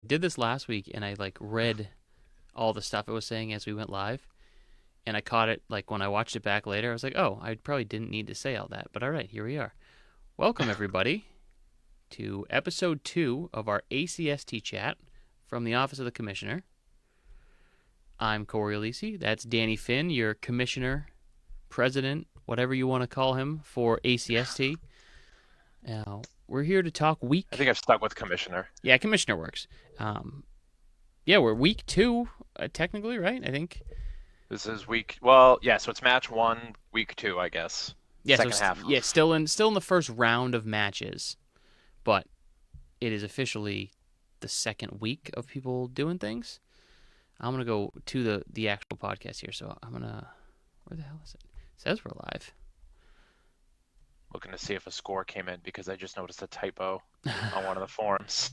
did this last week, and I read all the stuff it was saying as we went live, and I caught it when I watched it back later. I was like, oh, I probably didn't need to say all that, but all right, here we are. Welcome everybody to episode 2 of our ACST chat from the Office of the Commissioner. I'm Cory Aleci. That's Danny Finn, your commissioner, president, whatever you want to call him for ACST. Now, we're here to talk week... I think I've stuck with commissioner. Yeah, commissioner works. We're week 2, technically, right? I think. This is week... Well, yeah, so it's match 1, week 2, I guess. Yeah, Second half. Yeah, still in the first round of matches, but it is officially the second week of people doing things. I'm going to go to the actual podcast here, so I'm going to... Where the hell is it? It says we're live. Looking to see if a score came in because I just noticed a typo on one of the forums.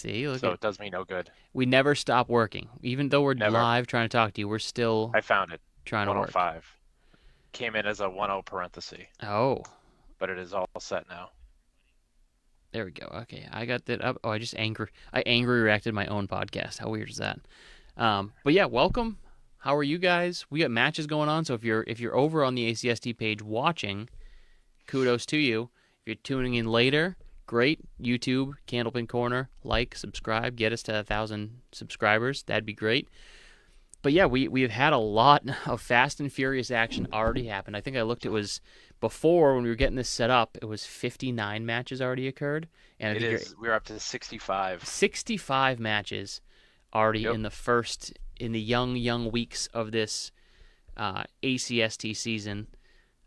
It does me no good. We never stop working. Even though we're live trying to talk to you, we're still... I found it. Trying to work. 105. Came in as a 10 parenthesis. Oh. But it is all set now. There we go. Okay, I got that up. Oh, I angry reacted my own podcast. How weird is that? But yeah, welcome. How are you guys? We got matches going on, so if you're over on the ACST page watching, kudos to you. If you're tuning in later, great. YouTube, Candlepin Corner, like, subscribe, get us to 1,000 subscribers. That'd be great. But yeah, we've had a lot of fast and furious action already happen. I think I looked, it was before when we were getting this set up, it was 59 matches already occurred. And we're up to 65. 65 matches already in the young weeks of this ACST season.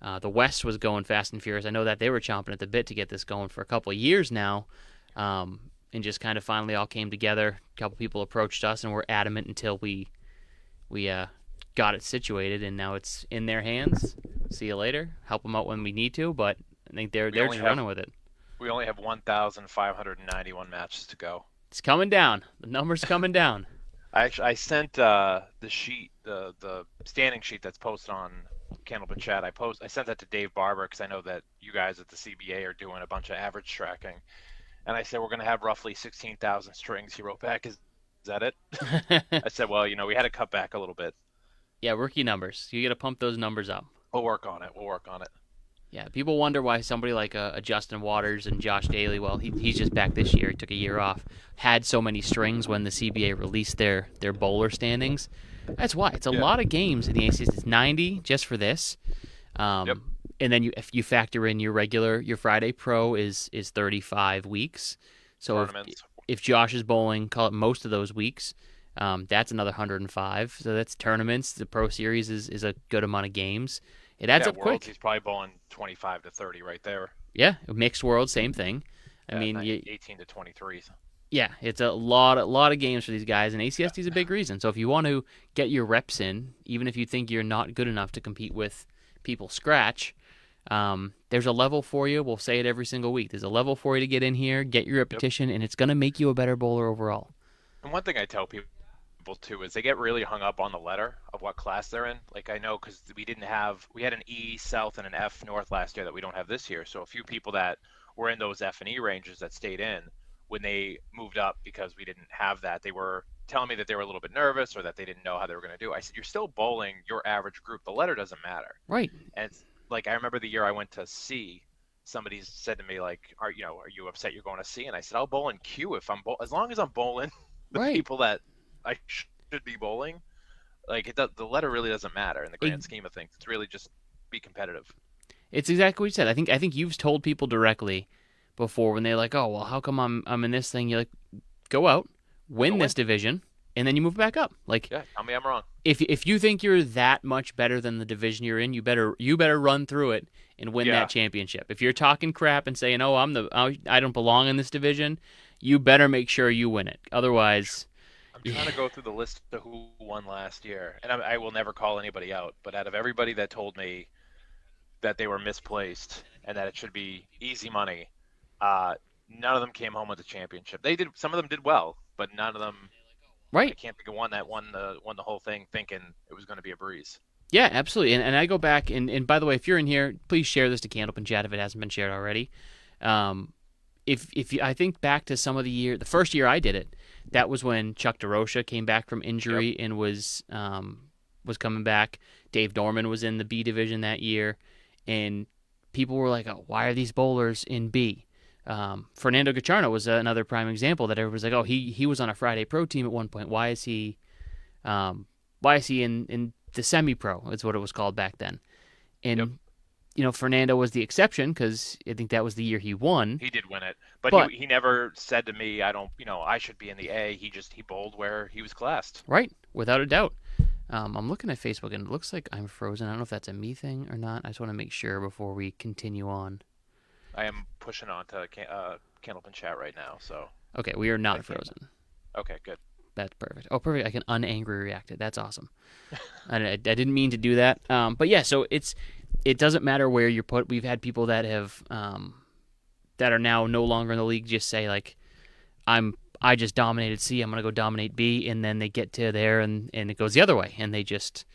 The West was going fast and furious. I know that they were chomping at the bit to get this going for a couple of years now, and just kind of finally all came together. A couple people approached us and were adamant until we got it situated, and now it's in their hands. See you later. Help them out when we need to, but I think they're just running with it. We only have 1,591 matches to go. It's coming down. The number's coming down. I sent the sheet, the standing sheet that's posted on Candlepin Chat. I sent that to Dave Barber because I know that you guys at the CBA are doing a bunch of average tracking, and I said we're going to have roughly 16,000 strings. He wrote back, "Is that it?" I said, well, we had to cut back a little bit. Yeah, rookie numbers. You got to pump those numbers up. We'll work on it. Yeah, people wonder why somebody like a Justin Waters and Josh Daly, well, he's just back this year. He took a year off. Had so many strings when the CBA released their bowler standings. That's why. It's a lot of games in the ACS. It's 90 just for this. And then if you factor in your Friday Pro is 35 weeks. So if Josh is bowling, call it most of those weeks, that's another 105. So that's tournaments. The Pro Series is a good amount of games. It adds up quick. He's probably bowling 25 to 30 right there. Yeah, mixed world, same thing. I mean, 18 to 23. Yeah, it's a lot of games for these guys, and ACST is a big reason. So if you want to get your reps in, even if you think you're not good enough to compete with people scratch, there's a level for you. We'll say it every single week. There's a level for you to get in here, get your repetition, and it's going to make you a better bowler overall. And one thing I tell people too is they get really hung up on the letter of what class they're in. Like I know because we had an E South and an F North last year that we don't have this year. So a few people that were in those F and E ranges that stayed in when they moved up because we didn't have that, they were telling me that they were a little bit nervous or that they didn't know how they were going to do. I said, you're still bowling your average group. The letter doesn't matter. Right. And it's like I remember the year I went to C, somebody said to me like, are you upset you're going to C? And I said, I'll bowl in Q if as long as I'm bowling the people that I should be bowling. Like the letter really doesn't matter in the grand scheme of things. It's really just be competitive. It's exactly what you said. I think you've told people directly before when they're like, oh well, how come I'm in this thing? You're like, go out, win this division, and then you move back up. Like, yeah, tell me I'm wrong. If you think you're that much better than the division you're in, you better run through it and win that championship. If you're talking crap and saying, oh, I don't belong in this division, you better make sure you win it. Otherwise, I'm trying to go through the list of who won last year, and I will never call anybody out. But out of everybody that told me that they were misplaced and that it should be easy money, none of them came home with a championship. They did. Some of them did well, but none of them. Right. I can't think of one that won the whole thing thinking it was going to be a breeze. Yeah, absolutely. And I go back, and by the way, if you're in here, please share this to Candlepin Chat if it hasn't been shared already. if you, I think back to some of the first year I did it, that was when Chuck DeRocha came back from Yep. injury and was coming back. Dave Dorman was in the B division that year, and people were like, "Oh, why are these bowlers in B?" Fernando Gacharno was another prime example that everyone was like, "Oh, he was on a Friday Pro team at one point. Um, why is he in the semi pro?" Is what it was called back then. Yep. And Fernando was the exception because I think that was the year he won. He did win it, but he But he never said to me, I don't, I should be in the A. He bowled where he was classed. right, without a doubt. I'm looking at Facebook and it looks like I'm frozen. I don't know if that's a me thing or not. I just want to make sure before we continue on. I am pushing on to Candlepin chat right now, so Okay, we are I not can't. frozen. Okay, good. That's perfect. Oh, perfect. I can unangry react it. That's awesome. I didn't mean to do that. But yeah, so it doesn't matter where you're put. We've had people that have that are now no longer in the league just say like I just dominated C. I'm gonna go dominate B, and then they get to there and it goes the other way, and they get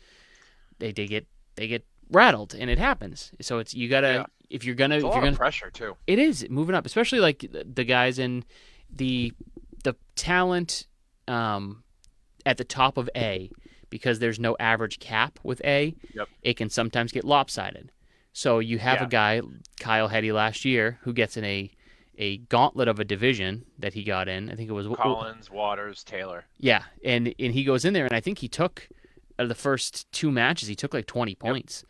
rattled, and it happens. So it's you Yeah, gotta if you're gonna it's a if you're lot of gonna pressure too. it is moving up, especially like the guys in the the talent at the top of A, because there's no average cap with A. Yep. It can sometimes get lopsided. So you have a Yeah. guy, Kyle Hetty last year, who gets in a gauntlet of a division that he got in. I think it was Collins, Waters, Taylor. yeah, and he goes in there, and I think he took out of the first two matches, he took like 20 Yep. points.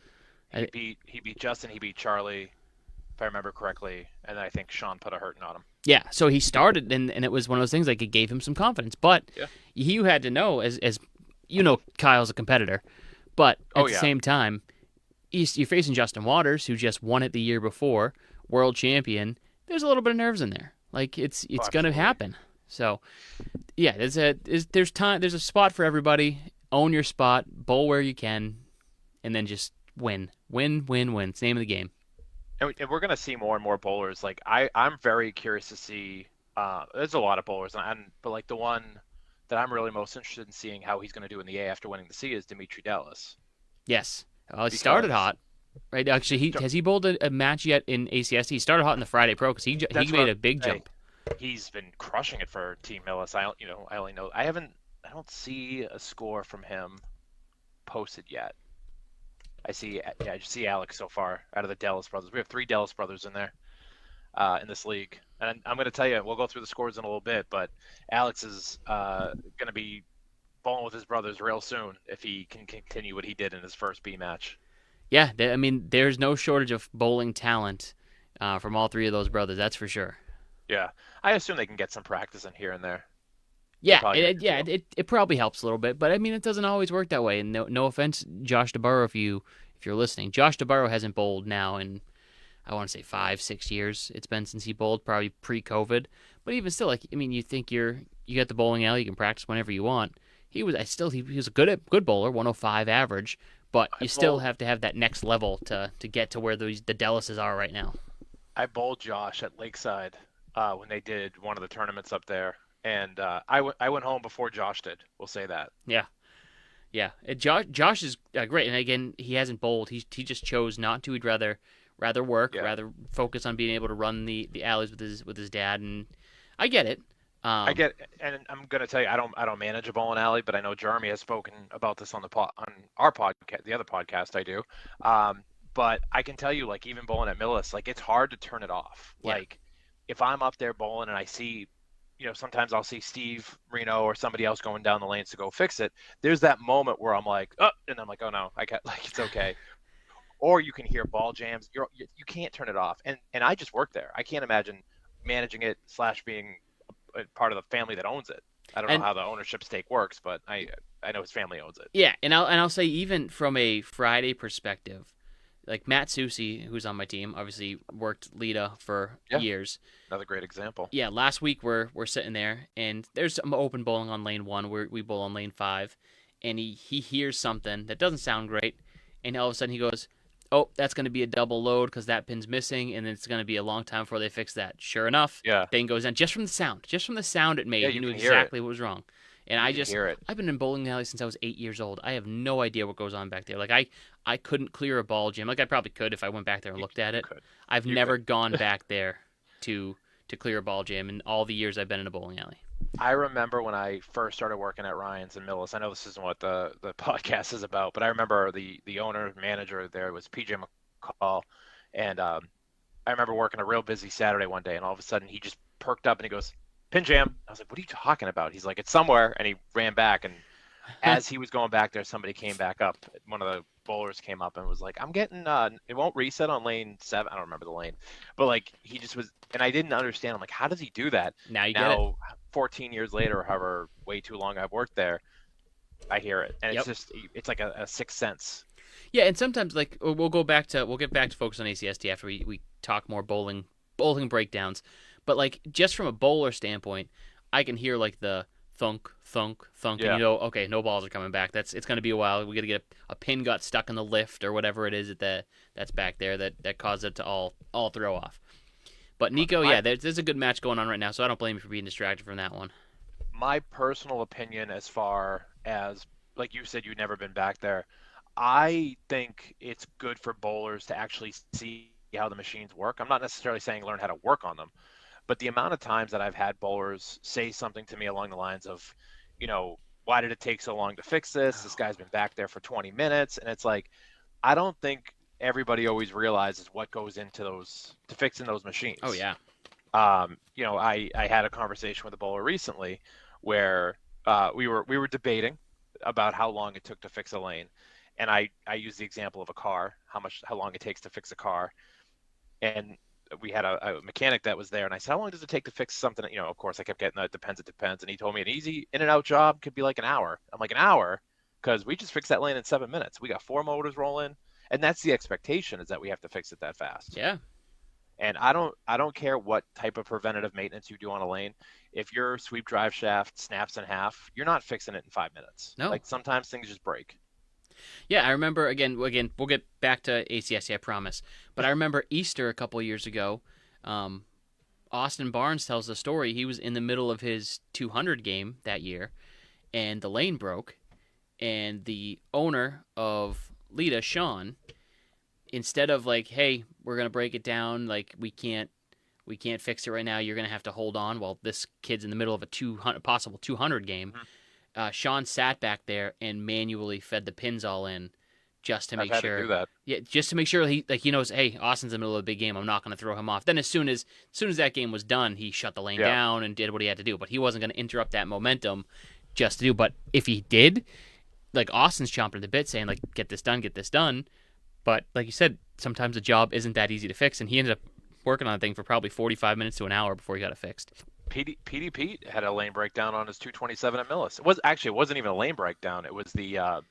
He beat Justin. He beat Charlie, if I remember correctly, and then I think Sean put a hurting on him. Yeah, so he started, and it was one of those things like it gave him some confidence. But Yeah. you had to know, as Kyle's a competitor, but at Oh the yeah. same time, you're facing Justin Waters, who just won it the year before, world champion. There's a little bit of nerves in there. Like it's Oh, gonna absolutely. happen. So yeah, there's time. There's a spot for everybody. Own your spot, bowl where you can, and then just win. It's the name of the game. And we're gonna see more and more bowlers. Like I'm very curious to see. There's a lot of bowlers, but like the one that I'm really most interested in seeing how he's gonna do in the A after winning the C is Dimitri Dallas. Yes, well, he started Because hot. Right, actually, has he bowled a match yet in ACST? He started hot in the Friday Pro because he that's what made I'm a big saying. jump. He's been crushing it for Team Millis. I only know I don't see a score from him posted yet. I just see Alex so far out of the Dallas brothers. We have three Dallas brothers in there in this league, and I'm going to tell you, we'll go through the scores in a little bit, but Alex is going to be bowling with his brothers real soon if he can continue what he did in his first B match. Yeah, I mean, there's no shortage of bowling talent from all three of those brothers. That's for sure. Yeah, I assume they can get some practice in here and there. They're Yeah, probably going to do well. it probably helps a little bit, but I mean, it doesn't always work that way. And no offense, Josh DeBarro, if you're listening, Josh DeBarro hasn't bowled now in I want to say 5-6 years. It's been since he bowled, probably pre-COVID. But even still, like I mean, you think you got the bowling alley, you can practice whenever you want. He was a good bowler, 105 average, but I you still bowled have to have that next level to get to where the Dallases are right now. I bowled Josh at Lakeside when they did one of the tournaments up there, and I went home before Josh did. We'll say that. Yeah, yeah. Josh is great, and again, he hasn't bowled. He just chose not to. He'd rather work, Yeah, rather focus on being able to run the alleys with his dad, and I get it. I Um, get, and I'm gonna tell you, I don't manage a bowling alley, but I know Jeremy has spoken about this on on our podcast, the other podcast I do. Um, but I can tell you, like even bowling at Millis, like it's hard to turn it off. yeah, Like if I'm up there bowling and I see, sometimes I'll see Steve Reno or somebody else going down the lanes to go fix it. There's that moment where I'm like, oh, and I'm like, oh no, I got like it's okay. Or you can hear ball jams. You can't turn it off. And I just work there. I can't imagine managing it slash being a part of the family that owns it. I don't know and how the ownership stake works, but I know his family owns it. yeah, and I'll say even from a Friday perspective, like Matt Susi, who's on my team, obviously worked Lita for Yeah, years. another great example. Yeah, last week we're sitting there and there's some open bowling on lane one where we bowl on lane five, and he hears something that doesn't sound great, and all of a sudden he goes, "Oh, that's going to be a double load because that pin's missing, and it's going to be a long time before they fix that." Sure enough, Yeah, thing goes down just from the sound it yeah, made. He you knew can hear it. exactly what was wrong, and You can hear it. I've been in bowling alley since I was 8 years old. I have no idea what goes on back there. Like I couldn't clear a ball, Jim. Like I probably could if I went back there and You, looked at you it. could. I've You never could. gone back there to to clear a ball jam in all the years I've been in a bowling alley. I remember when I first started working at Ryan's and Millis. I know this isn't what the podcast is about, but I remember the owner manager there was PJ McCall, and I remember working a real busy Saturday one day, and all of a sudden he just perked up and he goes, "Pin jam." I was like, "What are you talking about?" He's like, "It's somewhere," and he ran back, and as he was going back there, somebody came back up. One of the bowlers came up and was like, "I'm getting it won't reset on lane 7." I don't remember the lane, but like he just was, and I didn't understand. I'm like, how does he do that? Now you get it. Now, 14 years later, however way too long I've worked there, I hear it, and Yep. it's like a sixth sense. Yeah, and sometimes like we'll get back to focus on ACST after we talk more bowling breakdowns. But like just from a bowler standpoint, I can hear like the thunk, thunk, thunk, and Yeah. you know, okay, no balls are coming back. It's going to be a while. We got to get a pin got stuck in the lift or whatever it is that's back there that caused it to all throw off. But Nico, My yeah, there's a good match going on right now, so I don't blame you for being distracted from that one. my personal opinion, as far as like you said, you've never been back there. I think it's good for bowlers to actually see how the machines work. I'm not necessarily saying learn how to work on them, but the amount of times that I've had bowlers say something to me along the lines of, why did it take so long to fix this? This guy's been back there for 20 minutes. And it's like, I don't think everybody always realizes what goes into those to fixing those Oh machines. yeah. I had a conversation with a bowler recently where we were debating about how long it took to fix a lane, and I used the example of a car, how long it takes to fix a car, and we had a mechanic that was there, and I said, how long does it take to fix something? Of course, I kept getting it depends, and he told me an easy in and out job could be like an hour. I'm like, an hour? Because we just fixed that lane in 7 minutes. We got 4 motors rolling, and that's the expectation, is that we have to fix it that fast. Yeah. And I don't care what type of preventative maintenance you do on a lane. If your sweep drive shaft snaps in half, you're not fixing it in 5 minutes. No. Like sometimes things just break. Yeah, I remember again. We'll get back to ACSC, I promise. But I remember Easter a couple of years ago. Austin Barnes tells the story. He was in the middle of his 200 game that year, and the lane broke, and the owner of Lita, Sean, instead of like, hey, we're gonna break it down, like we can't fix it right now. You're gonna have to hold on while this kid's in the middle of a 200 possible 200 game. Mhm. Sean sat back there and manually fed the pins all in, just to I've make had sure. to do that. Yeah, just to make sure he knows. Hey, Austin's in the middle of a big game. I'm not going to throw him off. Then as soon as that game was done, he shut the lane Yeah. down and did what he had to do. But he wasn't going to interrupt that momentum just to do. But if he did, like Austin's chomping at the bit, saying like, get this done, get this done. But like you said, sometimes a job isn't that easy to fix, and he ended up working on the thing for probably 45 minutes to an hour before he got it fixed. PD Pete had a lane breakdown on his 227 at Millis. It wasn't even a lane breakdown. It was the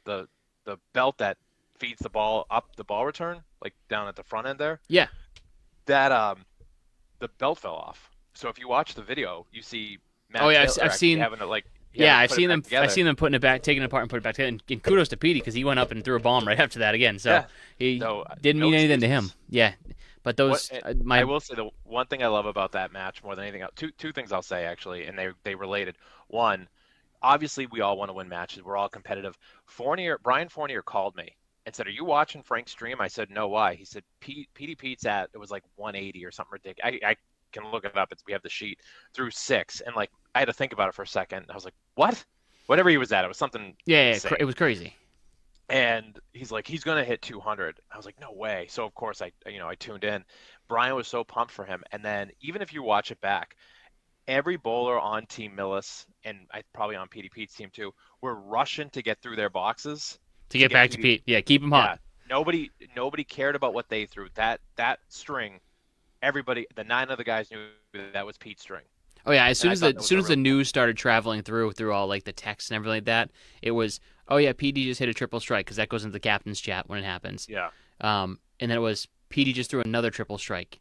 belt that feeds the ball up the ball return, like down at the front end there. Yeah. That the belt fell off. So if you watch the video, you see Matt Oh yeah, Taylor I've actually seen. having to like Yeah, I've put it seen back them. together. I've seen them putting it back, taking it apart and putting it back together. And kudos to Petey because he went up and threw a bomb right after that again. So Yeah. he So, didn't no mean anything to excuses. him. Yeah, but those I will say the one thing I love about that match more than anything else. Two things I'll say actually, and they related. One, obviously we all want to win matches. We're all competitive. Brian Fournier called me and said, "Are you watching Frank's stream?" I said, "No, why?" He said, "PD Pete's at it was like 180 or something ridiculous. I can look it up. We have the sheet through 6, and like I had to think about it for a second. I was like, "What?" Whatever he was at, it was something yeah, insane. it was crazy. And he's like, he's gonna hit 200. I was like, no way. So of course I tuned in. Brian was so pumped for him. And then even if you watch it back, every bowler on Team Millis and probably on PD Pete's team too, were rushing to get through their boxes To get back to Pete, yeah, keep him Yeah, hot. nobody cared about what they threw. That string, everybody, the 9 other guys knew that was Pete's string. Oh yeah, as And soon I as thought that as was soon a as the real news started traveling through all like the texts and everything like that, it was, oh yeah, PD just hit a triple strike because that goes into the captain's chat when it happens. Yeah. And then it was PD just threw another triple strike.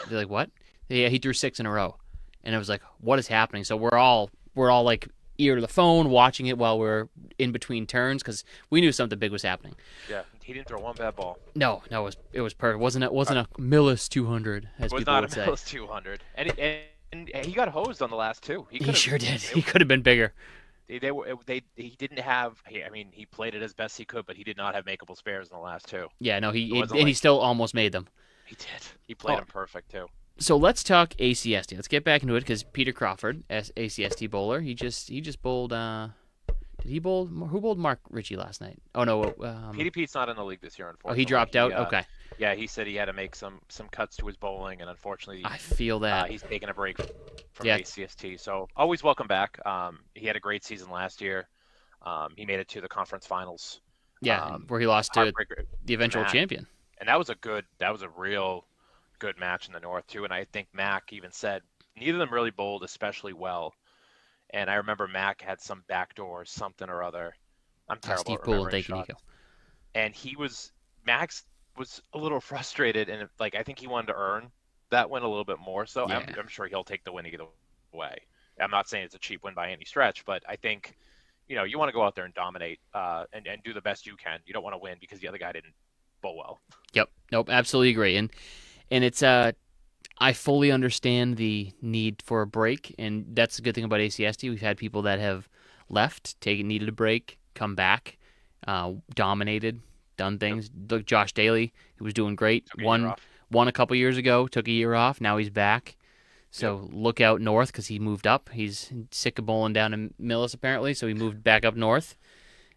They're like, what? Yeah, he threw 6 in a row, and it was like, what is happening? So we're all like ear to the phone, watching it while we're in between turns because we knew something big was happening. Yeah, he didn't throw one bad ball. No, it was perfect. Wasn't a Millis 200 as It was people not would a say. Millis 200, and he got hosed on the last 2. He sure did. He could have been bigger. He didn't have. He played it as best he could, but he did not have makeable spares in the last 2. Yeah, no, It he wasn't like still almost made them. he did. He played Oh. him perfect too. So let's talk ACST. Let's get back into it because Peter Crawford, ACST bowler, he just bowled. Did he bowl? Who bowled Mark Ritchie last night? Oh no. PDP's not in the league this year, Oh, he unfortunately. dropped out. Okay, Yeah, he said he had to make some cuts to his bowling, and unfortunately, I feel that. he's taking a break from Yeah, ACST. So always welcome back. He had a great season last year. He made it to the conference finals. yeah, where he lost to Heartbreaker the to eventual Mac, champion. and that was a real good match in the North too. And I think Mac even said neither of them really bowled especially well. And I remember Mac had some backdoor something or other. I'm terrible Steve at Poole and remembering thank you, shots. Nico. And Max was a little frustrated, and like I think he wanted to earn that win a little bit more. So Yeah, I'm sure he'll take the win either way. I'm not saying it's a cheap win by any stretch, but I think you want to go out there and dominate and do the best you can. You don't want to win because the other guy didn't bowl well. yep, nope, absolutely agree. And it's I fully understand the need for a break, and that's the good thing about ACST. We've had people that have left, needed a break, come back, dominated, done Yep. things. Look, Josh Daly, who was doing great, Took a year won off. won a couple years ago, took a year off. Now he's back. Yep. So look out north because he moved up. He's sick of bowling down in Millis apparently, so he moved back up north.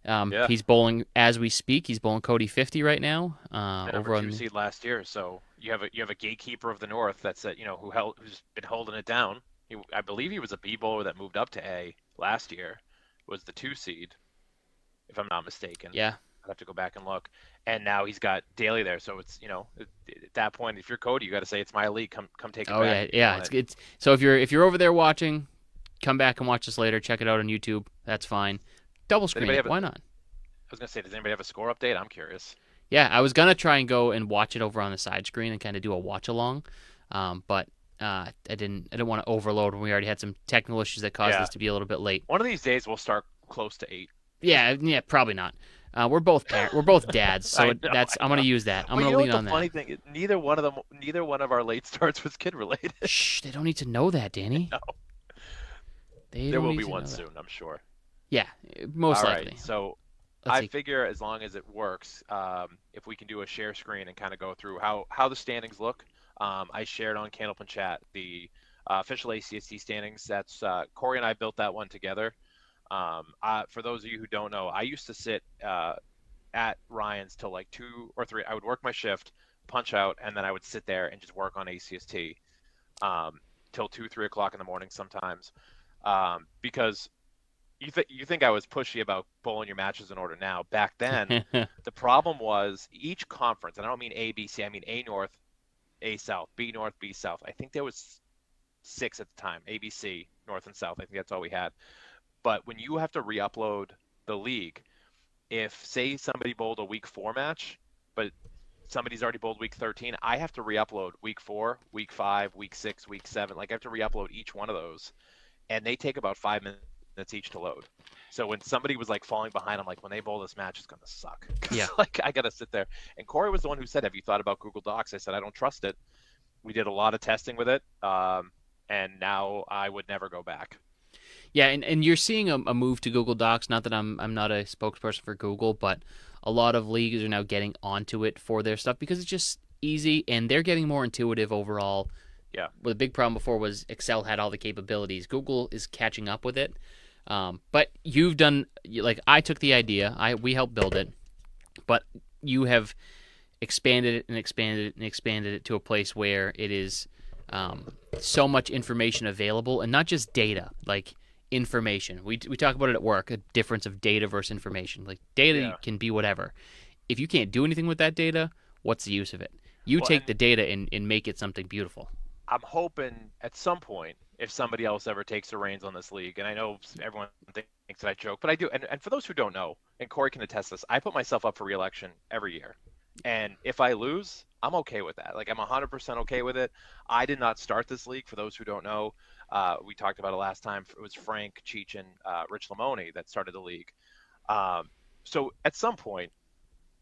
Yeah. He's bowling as we speak. He's bowling Cody 50 right now. The number Over two on seed last year. So you have a gatekeeper of the North that's who's been holding it down. I believe he was a B bowler that moved up to A last year. Was the 2 seed, if I'm not mistaken. yeah. I'd have to go back and look. And now he's got Daly there. So it's at that point, if you're Cody, you got to say it's my league. Come take it Oh back yeah, if you yeah. want it. It's so if you're over there watching, come back and watch this later. Check it out on YouTube. That's fine. Double Does screen anybody it. have? Why not? I was gonna say, does anybody have a score update? I'm curious. Yeah, I was gonna try and go and watch it over on the side screen and kind of do a watch along, but I didn't want to overload when we already had some technical issues that caused Yeah. this to be a little bit late. One of these days we'll start close to 8. Yeah, probably not. We're both dads, so I know. I'm I gonna know. use that. I'm Well, gonna you know lean what the on funny that. thing is? Neither one of our late starts was kid related. Shh, they don't need to know that, Danny. No, They there don't will need be to know one that. soon, I'm sure. Yeah, most All right, likely. so Let's I see. figure as long as it works, if we can do a share screen and kind of go through how the standings look. I shared on Candlepin Chat the official ACST standings. That's Cory and I built that one together. For those of you who don't know, I used to sit at Ryan's till like 2 or 3. I would work my shift, punch out, and then I would sit there and just work on ACST till 2, 3 o'clock in the morning sometimes. Because you think I was pushy about bowling your matches in order now. Back then, the problem was each conference, and I don't mean A, B, C, I mean A North, A South, B North, B South. I think there was 6 at the time, A, B, C, North and South. I think that's all we had. But when you have to re-upload the league, if say somebody bowled a week 4 match, but somebody's already bowled week 13, I have to re-upload week 4, week 5, week 6, week 7. Like I have to re-upload each one of those, and they take about 5 minutes each to load. So when somebody was like falling behind, I'm like, when they bowl this match, it's gonna suck. Yeah. Like I gotta sit there. And Cory was the one who said, "Have you thought about Google Docs?" I said, "I don't trust it." We did a lot of testing with it, and now I would never go back. Yeah, and you're seeing a move to Google Docs. Not that I'm not a spokesperson for Google, but a lot of leagues are now getting onto it for their stuff because it's just easy and they're getting more intuitive overall. Yeah. Well, the big problem before was Excel had all the capabilities. Google is catching up with it. But you've done like I took the idea. We helped build it, but you have expanded it and expanded it and expanded it to a place where it is so much information available and not just data, like information. We talk about it at work, a difference of data versus information. Like data Yeah. can be whatever. If you can't do anything with that data, what's the use of it? You Well, take and the data and make it something beautiful. I'm hoping at some point, if somebody else ever takes the reins on this league, and I know everyone thinks that I joke, but I do. And for those who don't know, and Cory can attest this, I put myself up for re-election every year. And if I lose, I'm okay with that. Like I'm 100% okay with it. I did not start this league. For those who don't know, we talked about it last time. It was Frank Cheech and Rich Lamoni that started the league. So at some point,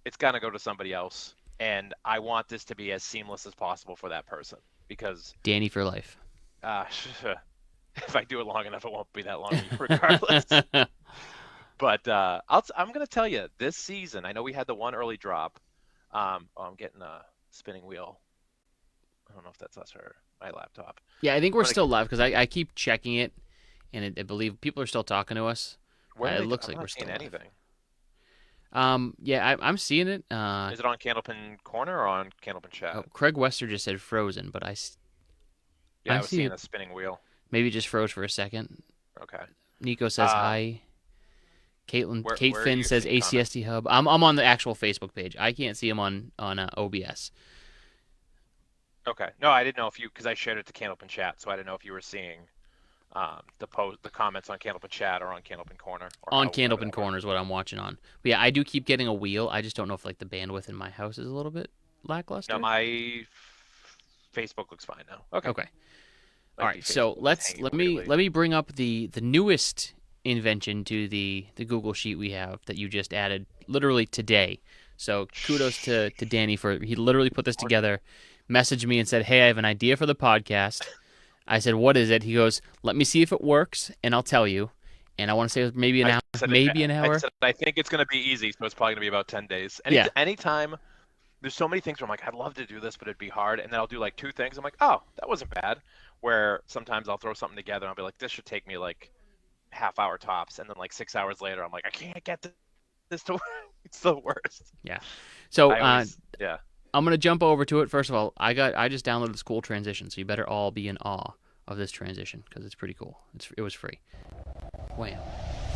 it's got to go to somebody else. And I want this to be as seamless as possible for that person because Danny for life. uh, if I do it long enough, it won't be that long regardless. But I'm going to tell you, this season, I know we had the one early drop. I'm getting a spinning wheel. I don't know if that's us or my laptop. Yeah, I think we're I'm gonna. still live because I keep checking it, and I believe people are still talking to us. Where are It they? looks I'm like we're not seeing still live. anything. Yeah, I'm seeing it. Is it on Candlepin Corner or on Candlepin Oh, Chat? Craig Wester just said frozen, but Yeah, I I was see seeing it. a spinning wheel. Maybe it just froze for a second. Okay. Nico says Um, hi. Kate where are Finn you says seeing comments? ACST Hub. I'm on the actual Facebook page. I can't see him on OBS. Okay. No, I didn't know if you because I shared it to Candlepin Chat, so I didn't know if you were seeing the comments on Candlepin Chat or on Candlepin Corner or On however Candlepin that Corner works. is what I'm watching on. But yeah, I do keep getting a wheel. I just don't know if like the bandwidth in my house is a little bit No, lackluster. my Facebook looks fine now. Okay. Okay. All Might be right. So Facebook is let's hanging let way me late. let me bring up the newest invention to the Google sheet we have that you just added literally today. So kudos to Shh. Danny for he literally put this Or- together, messaged me and said, "Hey, I have an idea for the podcast." I said, "What is it?" He goes, "Let me see if it works, and I'll tell you." And I want to say it was maybe an I hour, said it. maybe an I hour. said I think it's gonna be easy, so it's probably gonna be about 10 days. Yeah, Anytime there's so many things where I'm like, I'd love to do this, but it'd be hard. And then I'll do like two things. I'm like, oh, that wasn't bad. Where sometimes I'll throw something together and I'll be like, this should take me like half hour tops. And then like 6 hours later, I'm like, I can't get this to work. It's the worst. yeah. So I always, yeah. I'm gonna jump over to it. First of all, I just downloaded this cool transition, so you better all be in awe of this transition because it's pretty cool. It was free. Wham.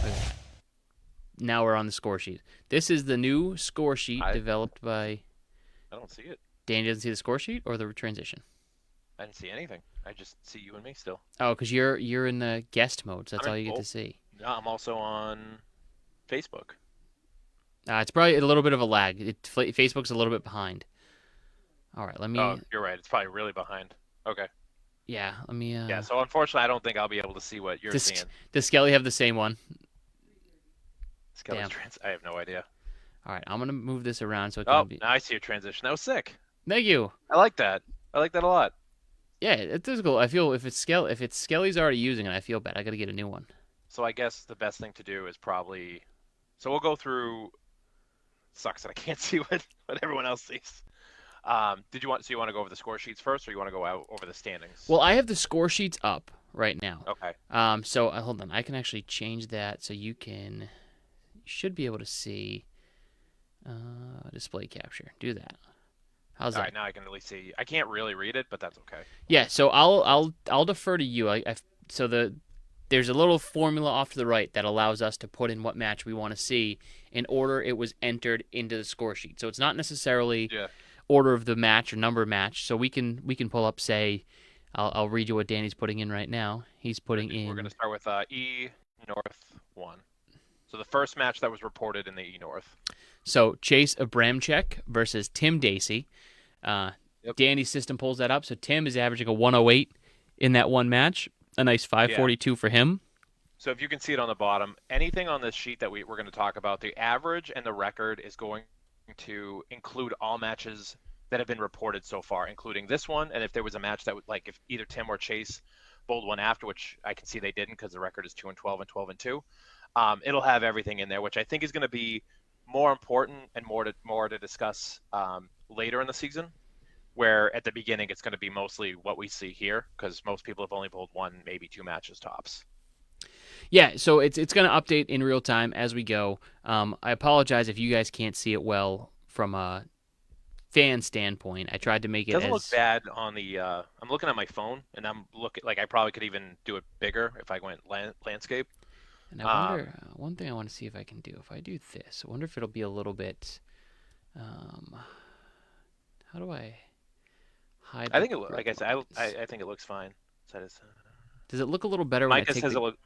Okay. Now we're on the score sheet. This is the new score sheet I, developed by I don't see it. Danny. Doesn't see the score sheet or the transition. I didn't see anything. I just see you and me still. Oh, because you're in the guest mode, so that's I'm in, all you get to oh, see. no, I'm also on Facebook. It's probably a little bit of a lag. Facebook's a little bit behind. All right, let Oh, me. you're right. It's probably really behind. Okay. Yeah, let me. Yeah. So unfortunately, I don't think I'll be able to see what you're Does seeing. does Skelly have the same one? Skelly's Damn. trans. I have no idea. All right, I'm gonna move this around so it can Oh, be. now I see your transition. That was sick. Thank you. I like that. I like that a lot. Yeah, it is cool. I feel if it's Skelly's already using it, I feel bad. I gotta get a new one. So I guess the best thing to do is probably. So we'll go through. Sucks that I can't see what everyone else sees. Did you want? So you want to go over the score sheets first, or you want to go out over the standings? Well, I have the score sheets up right now. Okay. So hold on, I can actually change that so you should be able to see display capture. Do that. How's All that? right. Now I can really see. I can't really read it, but that's okay. Yeah. So I'll defer to you. So there's a little formula off to the right that allows us to put in what match we want to see in order it was entered into the score sheet. So it's not necessarily Yeah. order of the match or number of match. So we can pull up say I'll read you what Danny's putting in right now. He's putting We're gonna in start with E North 1. So the first match that was reported in the E North. so Chase Abramchek versus Tim Dacey. Yep. Danny's system pulls that up. So Tim is averaging a 108 in that one match. A nice Yeah. 542 for him. So if you can see it on the bottom, anything on this sheet that we're going to talk about, the average and the record is going to include all matches that have been reported so far, including this one. And if there was a match that would, like if either Tim or Chase bowled one after, which I can see they didn't because the record is 2-12 and 12-2, it'll have everything in there, which I think is going to be more important and more to discuss later in the season. Where at the beginning it's going to be mostly what we see here because most people have only bowled one, maybe two matches tops. Yeah, so it's going to update in real time as we go. I apologize if you guys can't see it well from a fan standpoint. I tried to make It it doesn't look as bad on the. I'm looking at my phone and I'm looking like I probably could even do it bigger if I went landscape. and I Um, wonder one thing I want to see if I can do. If I do this, I wonder if it'll be a little bit how do I hide I the think like I grid said, lines? I think it looks fine. Does it look a little better when I Micah take says the it look.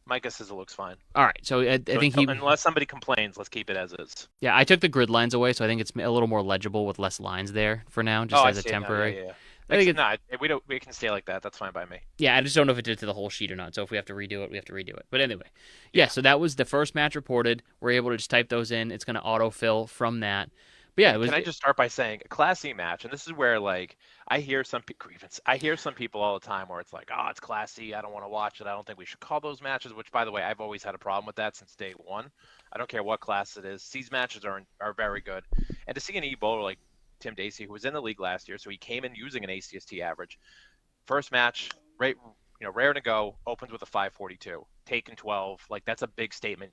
Micah says it looks fine. All right, so I So think he unless somebody complains, let's keep it as is. yeah, I took the grid lines away, so I think it's a little more legible with less lines there for now, Oh, just I as a see it now. Yeah, temporary. yeah, yeah. I think No, we don't. We can stay like that. That's fine by me. yeah, I just don't know if it did to the whole sheet or not. So if we have to redo it, we have to redo it. But anyway, yeah. Yeah. So that was the first match reported. We're able to just type those in. It's going to autofill from that. But yeah, it was. Can I just start by saying a Class C match, and this is where like I hear some grievance. I hear some people all the time where it's like, oh, it's Class C. I don't want to watch it. I don't think we should call those matches. Which, by the way, I've always had a problem with that since day one. I don't care what class it is. C's matches are very good, and to see an E bowler like Tim Dacey, who was in the league last year, so he came in using an ACST average. First match, right, rare to go, opens with a 542, taken 12. Like that's a big statement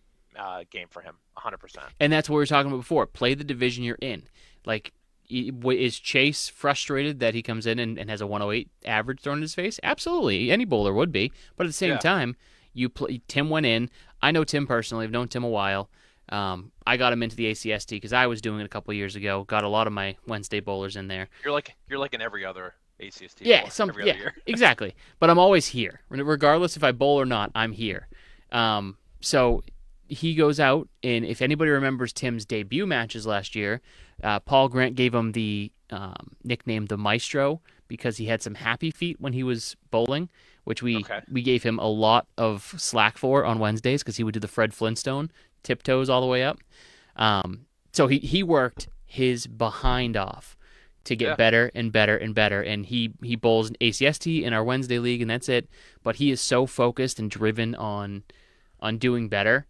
game for him, 100%. And that's what we were talking about before. Play the division you're in. Like, is Chase frustrated that he comes in and has a 108 average thrown in his face? Absolutely. Any bowler would be. But at the same Yeah. time, Tim went in. I know Tim personally. I've known Tim a while. I got him into the ACST because I was doing it a couple of years ago. Got a lot of my Wednesday bowlers in there. You're like in every other ACST Yeah, bowler every other yeah, year. exactly. But I'm always here, regardless if I bowl or not. I'm here. So he goes out, and if anybody remembers Tim's debut matches last year, Paul Grant gave him the nickname the Maestro because he had some happy feet when he was bowling, which we Okay. we gave him a lot of slack for on Wednesdays because he would do the Fred Flintstone tiptoes all the way up. So he worked his behind off to get Yeah. better and better and better, and he bowls ACST in our Wednesday league, and that's it. But he is so focused and driven on doing better.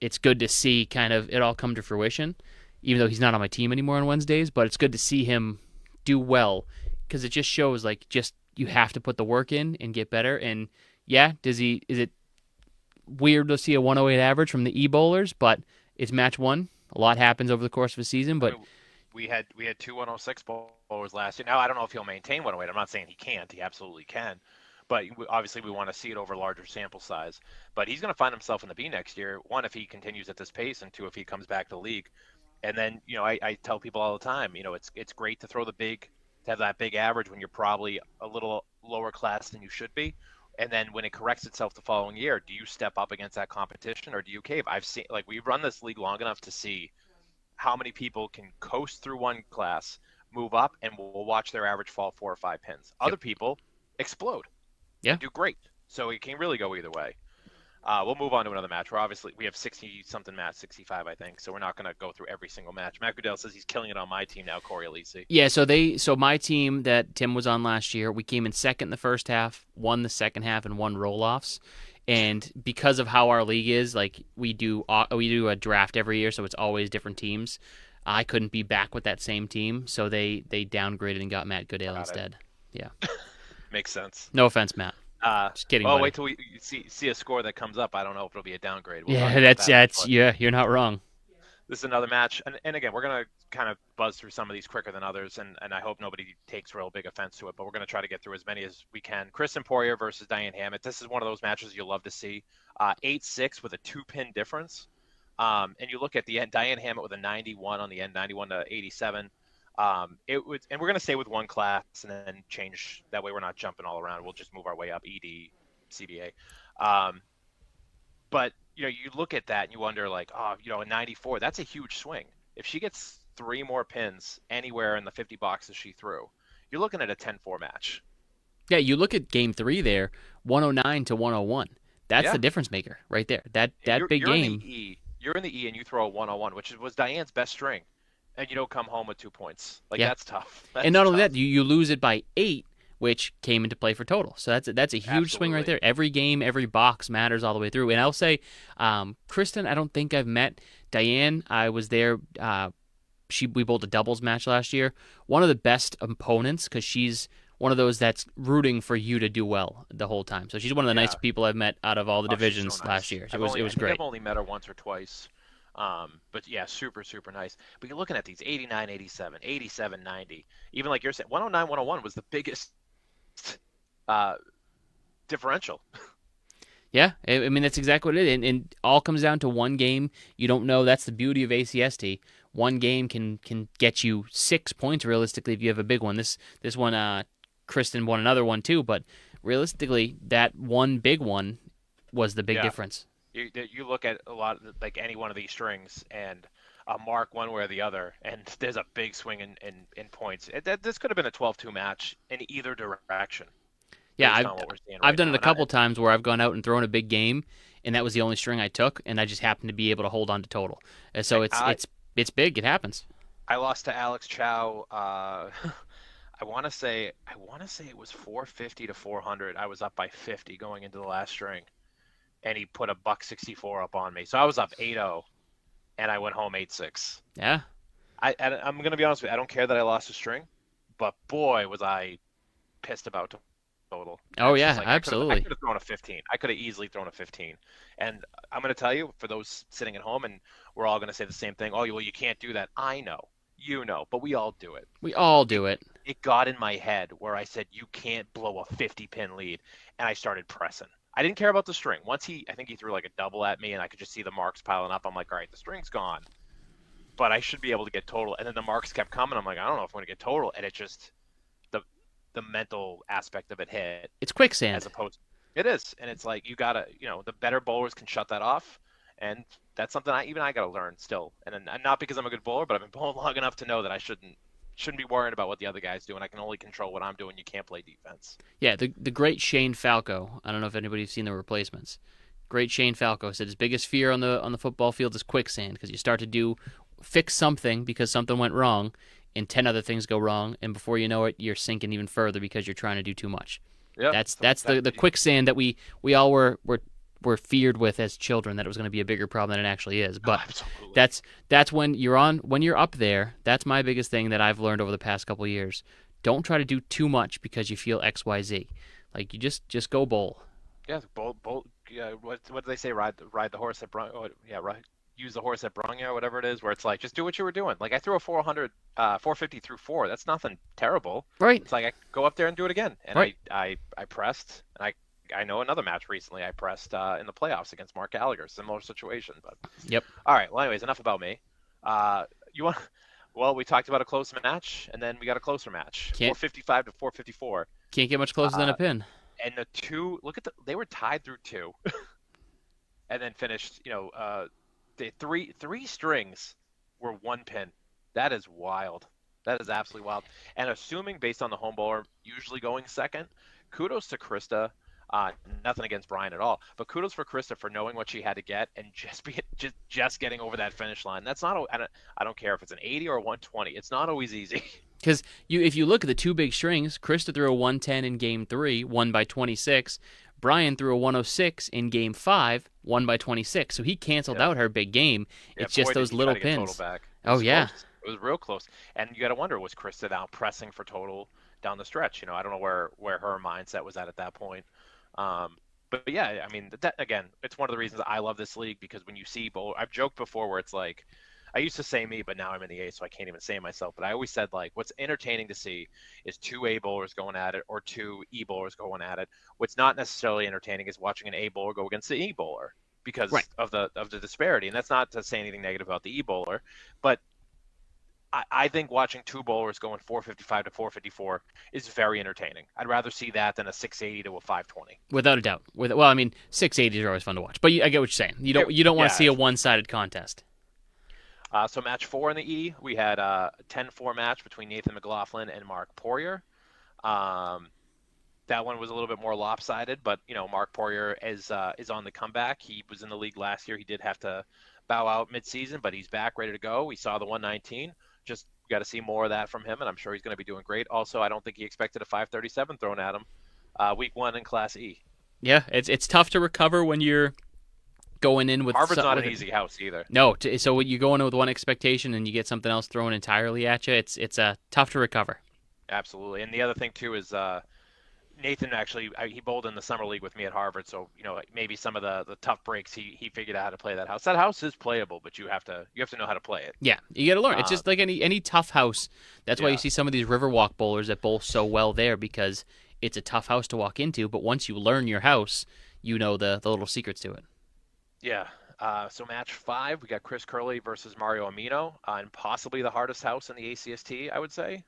It's good to see kind of it all come to fruition, even though he's not on my team anymore on Wednesdays. But it's good to see him do well because it just shows like just you have to put the work in and get better. And yeah, is it weird to see a 108 average from the bowlers? But it's match one. A lot happens over the course of a season, I but mean, we had two 106 bowlers last year. Now I don't know if he'll maintain 108. I'm not saying he can't. He absolutely can. But obviously we want to see it over larger sample size. But he's going to find himself in the B next year. One, if he continues at this pace, and two, if he comes back to the league. And then I tell people all the time, it's great to throw to have that big average when you're probably a little lower class than you should be. And then when it corrects itself the following year, do you step up against that competition or do you cave? I've seen like we've run this league long enough to see how many people can coast through one class, move up, and we'll watch their average fall 4 or 5 pins. yep, Other people explode yeah, and do great. So it can really go either way. We'll move on to another match. We have 60 something match, 65 I think. So we're not going to go through every single match. Matt Goodell says he's killing it on my team now, Cory Aleci. yeah. So my team that Tim was on last year, we came in second in the first half, won the second half, and won roll offs. And because of how our league is, like we do a draft every year, so it's always different teams. I couldn't be back with that same team, so they downgraded and got Matt Goodale Got it. instead. Yeah, Makes sense. no offense, Matt. Just kidding, Well, buddy. wait till we see a score that comes up. I don't know if it'll be a downgrade. We'll talk Yeah, about that's that. that's But yeah. You're not wrong. this is another match, and again, we're gonna kind of buzz through some of these quicker than others, and I hope nobody takes real big offense to it. But we're gonna try to get through as many as we can. Kristen Poirier versus Diane Hammett. This is one of those matches you'll love to see. 8-6 with a 2-pin difference. And you look at the end, Diane Hammett with a 91 on the end, 91 to 87. It would, and we're gonna stay with one class and then change. That way, we're not jumping all around. We'll just move our way up. ED, CBA. But you look at that and you wonder, like, a 94. That's a huge swing. If she gets 3 more pins anywhere in the 50 boxes she threw, you're looking at a 10-4 match. Yeah, you look at game three there, 109 to 101. That's Yeah, the difference maker right there. That and that big you're in the game. E. You're in the E, and you throw a 101, which was Diane's best string, and you don't come home with 2 points. Like Yeah, that's tough. and That's not only tough. that, you lose it by 8, which came into play for total. So that's a huge swing right Absolutely. there. Every game, every box matters all the way through. And I'll say, Kristen, I don't think I've met Diane. I was there. We bowled a doubles match last year. One of the best opponents because she's one of those that's rooting for you to do well the whole time. So she's one of the nice Yeah. people I've met out of all the Oh, she's so divisions last nice. year. I've It only, I was think great. I've only met her once or twice. But yeah, super, super nice. But you're looking at these 89, 87, 87, 90. Even like you're saying, 109, 101 was the biggest uh, differential. Yeah, I mean that's exactly what it is, and all comes down to one game. You don't know. That's the beauty of ACST. One game can get you 6 points realistically if you have a big one. This one, Kristen won another one too, but realistically, that one big one was the big Yeah. difference. You look at a lot of, like any one of these strings and a mark one way or the other, and there's a big swing in points. This could have been a 12-2 match in either direction Yeah, based I've on what we're seeing I've right done now. it a couple times where I've gone out and thrown a big game, and that was the only string I took, and I just happened to be able to hold on to total. And so I, it's big. It happens. I lost to Alex Chow. I want to say it was 450 to 400. I was up by 50 going into the last string, and he put a buck 64 up on me. So I was up 8-0, and I went home 8-6. Yeah. I'm gonna be honest with you. I don't care that I lost a string, but boy, was I pissed about total. Oh That's just yeah, like I absolutely. could have thrown a 15. I could have easily thrown a 15. And I'm gonna tell you, for those sitting at home, and we're all gonna say the same thing. Oh, well, you can't do that. I know, you know, but we all do it. We all It do it. it got in my head where I said you can't blow a 50 pin lead, and I started pressing. I didn't care about the string. I think he threw like a double at me, and I could just see the marks piling up. I'm like, all right, the string's gone, but I should be able to get total. And then the marks kept coming. I'm like, I don't know if I'm gonna get total, and it just the the mental aspect of it hit It's as quicksand. opposed. It is, and it's like you gotta, the better bowlers can shut that off, and that's something I gotta learn still. And not because I'm a good bowler, but I've been bowling long enough to know that I shouldn't be worrying about what the other guys do, and I can only control what I'm doing. You can't play defense. Yeah, the great Shane Falco. I don't know if anybody's seen the replacements. Great Shane Falco said his biggest fear on the football field is quicksand because you start to fix something because something went wrong, and 10 other things go wrong, and before you know it, you're sinking even further because you're trying to do too much. Yep. So That's the quicksand that we all were feared with as children, that it was going to be a bigger problem than it actually is. oh, But absolutely. that's when you're up there. That's my biggest thing that I've learned over the past couple of years. Don't try to do too much because you feel XYZ. Like you just go bowl. Yeah, bolt. Yeah, what do they say? Ride the horse that brung. Oh, yeah, right. Use the horse that brung you, or whatever it is. Where it's like, just do what you were doing. Like I threw a 450 through four. That's nothing terrible. Right, It's like I go up there and do it again. And right. I pressed, and I know another match recently. I pressed in the playoffs against Mark Gallagher, similar situation. But Yep. all right. Well, anyways, enough about me. You want? Well, we talked about a close match, and then we got a closer match, Can't 455 to 454. can't get much closer than a Uh, pin. and the two, look at they were tied through two, and then finished. The three strings were one pin. That is wild. That is absolutely wild. And assuming based on the home bowler usually going second, kudos to Krista. Uh, Nothing against Brian at all, but kudos for Krista for knowing what she had to get and just being just getting over that finish line. That's not. I don't care if it's an 80 or a 120. It's not always easy. Because if you look at the two big strings, Krista threw a 110 in game 3, won by 26. Brian threw a 106 in game 5, won by 26. So he canceled Yeah. out her big game. Yeah, It's just boy, did those he try little to get total pins. back. It Oh was yeah. close. It was real close. And you got to wonder, was Krista now pressing for total down the stretch? I don't know where her mindset was at that point. But yeah, I mean, that again, it's one of the reasons I love this league because when you see bowl, I've joked before where it's like, I used to say me, but now I'm in the A, so I can't even say myself. But I always said like, what's entertaining to see is two A bowlers going at it or two E bowlers going at it. What's not necessarily entertaining is watching an A bowler go against the E bowler Right. because of the disparity. And that's not to say anything negative about the E bowler, but I think watching two bowlers going 455 to 454 is very entertaining. I'd rather see that than a 680 to a 520. Without a doubt. Well, I mean, 680s are always fun to watch. But I get what you're saying. You don't want to see Yeah. a one-sided contest. So match four in the E, we had a 10-4 match between Nathan McLaughlin and Mark Poirier. Um, that one was a little bit more lopsided, but Mark Poirier is on the comeback. He was in the league last year. He did have to bow out midseason, but he's back, ready to go. We saw the 119. Just got to see more of that from him, and I'm sure he's going to be doing great. Also, I don't think he expected a 537 thrown at him week one in Class E. Yeah, it's tough to recover when you're going in with Harvard's not with an it. easy house either. No, so you go in with one expectation and you get something else thrown entirely at you. It's tough to recover. Absolutely. And the other thing too is Nathan actually he bowled in the summer league with me at Harvard, so maybe some of the tough breaks he figured out how to play that house. That house is playable, but you have to know how to play it. Yeah, you got to learn. It's Uh, just like any tough house. That's why you yeah, see some of these Riverwalk bowlers that bowl so well there because it's a tough house to walk into. But once you learn your house, you know the little secrets to it. yeah. So match five, we got Chris Curley versus Mario Amino, and possibly the hardest house in the ACST, I would say.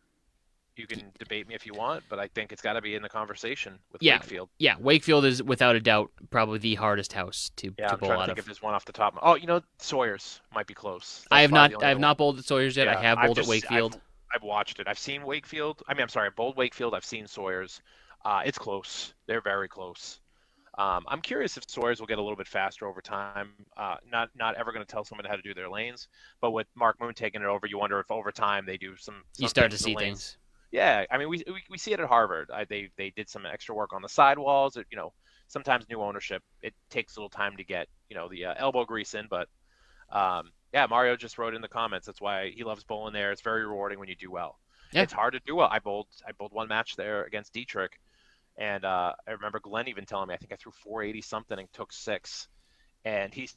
You can debate me if you want, but I think it's got to be in the conversation with Yeah, Wakefield. yeah. Wakefield is without a doubt probably the hardest house Yeah, to I'm bowl trying to out think if of. there's one off the top. Oh, Sawyer's might be close. That's probably the I only have other one. not bowled at Sawyer's yet. I Yeah, have bowled at Wakefield. I've watched it. I've seen Wakefield. I mean, I'm sorry, I bowled Wakefield. I've seen Sawyer's. It's close. They're very close. I'm curious if Sawyer's will get a little bit faster over time. Not ever going to tell someone how to do their lanes, but with Mark Moon taking it over, you wonder if over time they do You some start to things to the see lanes. things. Yeah, I mean we see it at Harvard. They did some extra work on the sidewalls. Sometimes new ownership it takes a little time to get the elbow grease in, but Yeah, Mario just wrote in the comments. That's why he loves bowling there. It's very rewarding when you do well. Yeah, It's hard to do well. I bowled one match there against Dietrich, and I remember Glenn even telling me I think I threw 480 something and took six, and he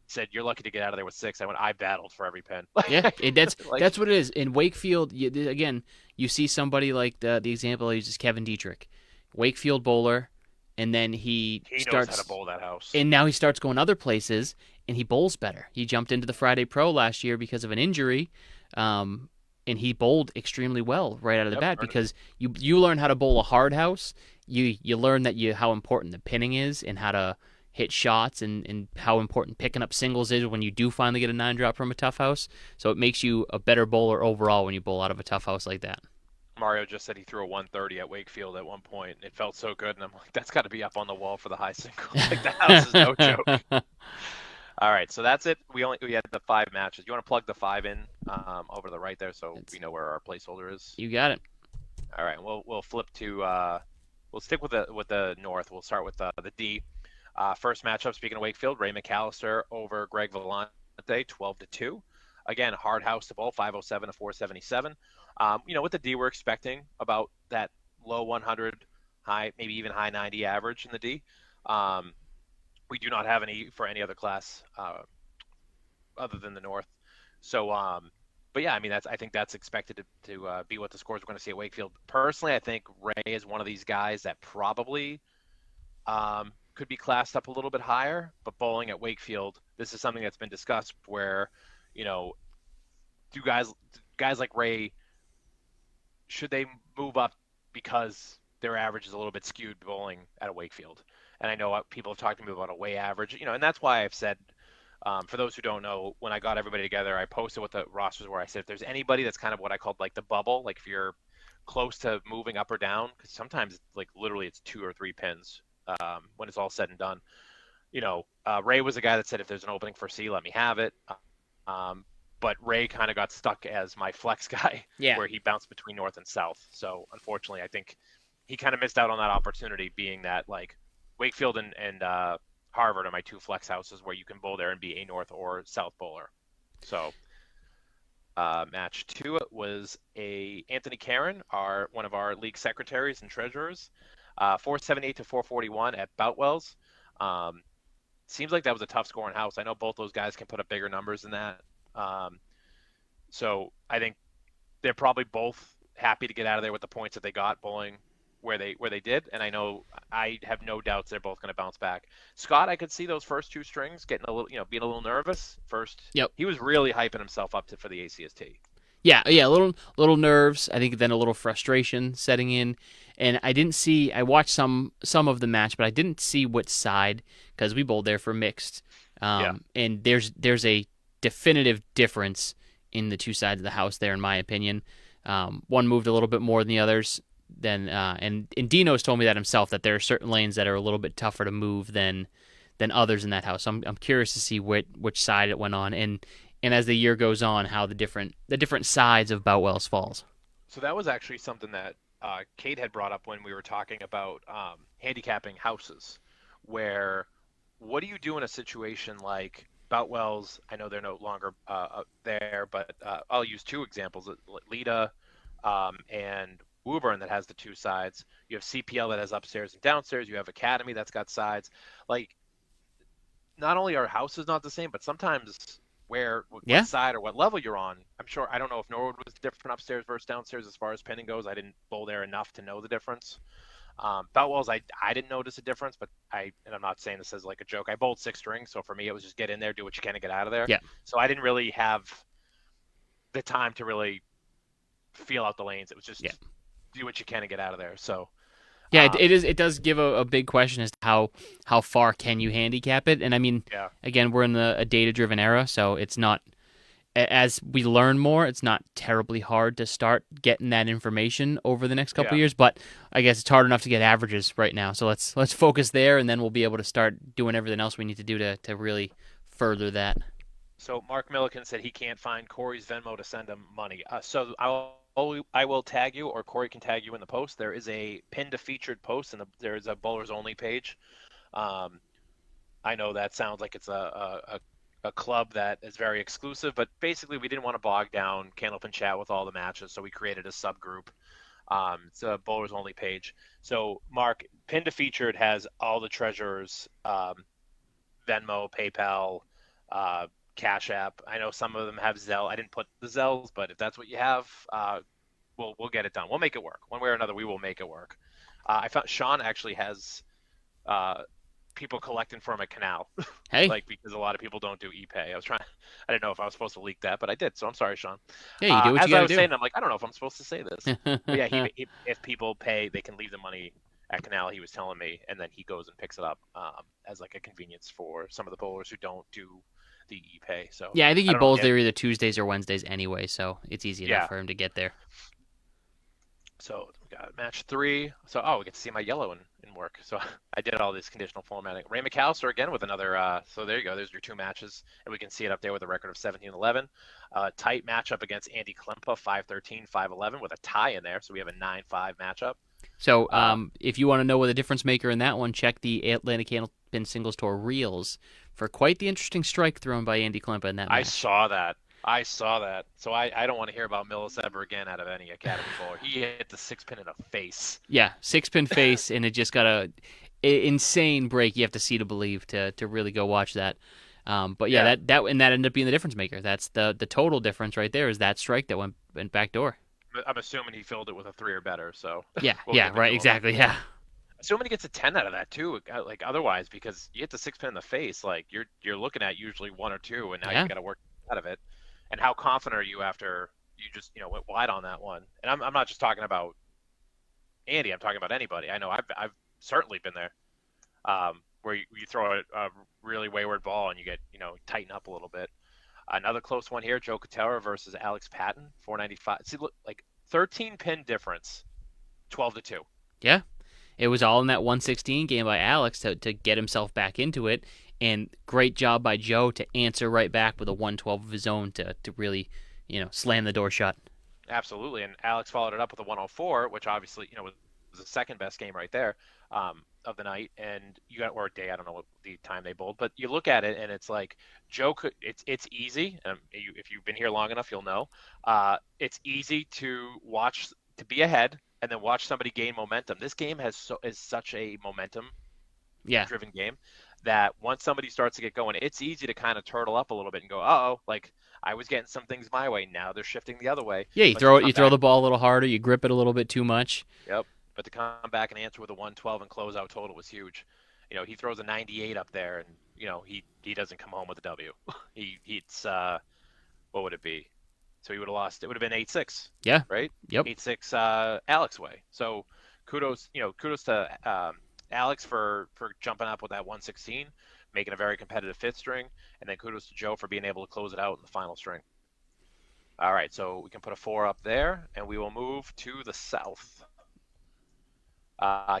said you're lucky to get out of there with six. I went, I battled for every pin. yeah. That's Like that's what it is. In Wakefield, again, you see somebody like the example I use is Kevin Dietrich, Wakefield bowler, and then he he knows how to starts, bowl that house. and now he starts going other places, and he bowls better. He jumped into the Friday Pro last year because of an injury, um, and he bowled extremely well right out of the Yep. bat because you learn how to bowl a hard house. You learn that you how important the pinning is and how to hit shots and how important picking up singles is when you do finally get a 9-drop from a tough house. So it makes you a better bowler overall when you bowl out of a tough house like that. Mario just said he threw a 130 at Wakefield at one point. It felt so good, and I'm like, that's got to be up on the wall for the high single. Like the house is no joke. All right, so that's it. We had the five matches. You want to plug the five in over to the right there, so It's, we know where our placeholder is. you got it. All right, we'll flip to we'll stick with the North. We'll start with the D. First matchup. Speaking of Wakefield, Ray McAllister over Greg Vellante, 12-2. Again, hard house to bowl, 507 to 477. With the D, we're expecting about that low 100, high maybe even high 90 average in the D. Um, we do not have any for any other class other than the North. So, but yeah, I mean, I think that's expected to be what the scores we're going to see at Wakefield. Personally, I think Ray is one of these guys that probably could be classed up a little bit higher. But bowling at Wakefield, this is something that's been discussed where, you know, do guys like Ray, should they move up because their average is a little bit skewed bowling at a Wakefield? And I know people have talked to me about a way average, and that's why I've said, for those who don't know, when I got everybody together, I posted what the rosters were. I said, if there's anybody that's kind of what I called like the bubble, like if you're close to moving up or down, because sometimes like literally it's two or three pins when it's all said and done. Ray was a guy that said if there's an opening for C, let me have it. Um, but Ray kind of got stuck as my flex guy, Yeah. where he bounced between North and South. So unfortunately, I think he kind of missed out on that opportunity, being that like Wakefield and Harvard are my two flex houses where you can bowl there and be a North or South bowler. So match two was a Anthony Karen, one of our league secretaries and treasurers, 478 to 441 at Boutwell's. Um, Seems like that was a tough scoring house. I know both those guys can put up bigger numbers than that. Um, so I think they're probably both happy to get out of there with the points that they got bowling where they did, and I know I have no doubts they're both going to bounce back. Scott, I could see those first two strings getting a little, being a little nervous first. Yep. He was really hyping himself up for the ACST. Yeah, a little nerves. I think then a little frustration setting in, and I didn't see. I watched some of the match, but I didn't see which side because we bowled there for mixed. Yeah. And there's a definitive difference in the two sides of the house there, in my opinion. One moved a little bit more than the others. And Dino's told me that himself, that there are certain lanes that are a little bit tougher to move than others in that house. So I'm curious to see which side it went on, and as the year goes on, how the different sides of Boutwell's falls. So that was actually something that Kate had brought up when we were talking about handicapping houses, where what do you do in a situation like Boutwell's? I know they're no longer there, but I'll use two examples: Lita and Woburn that has the two sides. You have CPL that has upstairs and downstairs. You have Academy that's got sides. Like, not only are houses not the same, but sometimes what Yeah, side or what level you're on. I don't know if Norwood was different upstairs versus downstairs as far as pinning goes. I didn't bowl there enough to know the difference. Boutwell's, I didn't notice a difference, but and I'm not saying this as like a joke. I bowled six strings, so for me it was just get in there, do what you can to get out of there. yeah, So I didn't really have the time to really feel out the lanes. It was just yeah. do what you can to get out of there. So Yeah, it is. It does give a big question as to how far can you handicap it. And I mean, yeah, again, we're in a data driven era, so it's not, as we learn more, it's not terribly hard to start getting that information over the next couple yeah. of years. But I guess it's hard enough to get averages right now. So let's focus there, and then we'll be able to start doing everything else we need to do to really further that. So Mark Milliken said he can't find Cory's Venmo to send him money. So I will tag you, or Cory can tag you in the post. There is a pinned to featured post, and there is a bowlers only page. Um, I know that sounds like it's a a club that is very exclusive, but basically we didn't want to bog down Candlepin Chat with all the matches, so we created a subgroup. It's a bowlers only page. So Mark, pinned to featured has all the treasurers, Venmo, PayPal, uh, Cash App. I know some of them have Zelle. I didn't put the Zelles, but if that's what you have, we'll get it done. We'll make it work one way or another. We will make it work. I found Sean actually has uh, people collecting for him at Canal, Hey, like because a lot of people don't do ePay. I didn't know if I was supposed to leak that, but I did. So I'm sorry, Sean. yeah, you do what you As got I to was do. saying, I'm like, I don't know if I'm supposed to say this, but yeah, if people pay, they can leave the money at Canal. He was telling me, and then he goes and picks it up as like a convenience for some of the bowlers who don't do the ePay. So Yeah, I think I he don't know if bowls he had, there either Tuesdays or Wednesdays anyway, so it's easy enough yeah. for him to get there. So we got match three. So we get to see my yellow in work. So I did all this conditional formatting. Ray McAllister again with another. So there you go. There's your two matches, and we can see it up there with a record of 17-11. Tight matchup against Andy Klempa, 5-13, 5-11 with a tie in there. So we have a 9-5 matchup. So, Uh, if you want to know what the difference maker in that one, check the Atlantic Candlepin Singles Tour reels for quite the interesting strike thrown by Andy Klempa in that I match. saw that. I saw that. So I don't want to hear about Millis ever again out of any Academy bowler. He hit the six pin in the face. Yeah, six pin face, and it just got insane break. You have to see to believe to really go watch that. But yeah, Yeah. that ended up being the difference maker. That's the total difference right there. Is that strike that went back door? I'm assuming he filled it with a three or better. So Yeah, we'll yeah, give it right, to him. exactly, yeah, Assuming he gets a 10 out of that too, like otherwise, because you hit the six pin in the face, like you're looking at usually one or two, and now you yeah. got to work out of it. And how confident are you after you just went wide on that one? And I'm not just talking about Andy. I'm talking about anybody. I know I've certainly been there, where you throw a really wayward ball and you get tighten up a little bit. Another close one here: Joe Cotera versus Alex Patton, 495. See, look, like 13 pin difference, 12-2. Yeah. It was all in that 116 game by Alex to get himself back into it. And great job by Joe to answer right back with a 112 of his own to really, slam the door shut. Absolutely, and Alex followed it up with a 104, which obviously was the second best game right there of the night, and you got or day. I don't know what the time they bowled, but you look at it and it's like Joe could. It's easy. If you've been here long enough, you'll know. It's easy to watch to be ahead and then watch somebody gain momentum. This game is such a momentum Yeah. driven game that once somebody starts to get going, it's easy to kind of turtle up a little bit and go, oh, like I was getting some things my way. Now they're shifting the other way. Yeah, you But to throw it, come you throw back, the ball a little harder, you grip it a little bit too much. yep. But to come back and answer with a 112 and close out total was huge. He throws a 98 up there, and he doesn't come home with a W. He's what would it be? So he would have lost. It would have been 8-6, Yeah. right? Yep. 8-6 Alex way. So kudos to Alex for jumping up with that 116, making a very competitive fifth string, and then kudos to Joe for being able to close it out in the final string. All right, so we can put a 4 up there, and we will move to the south.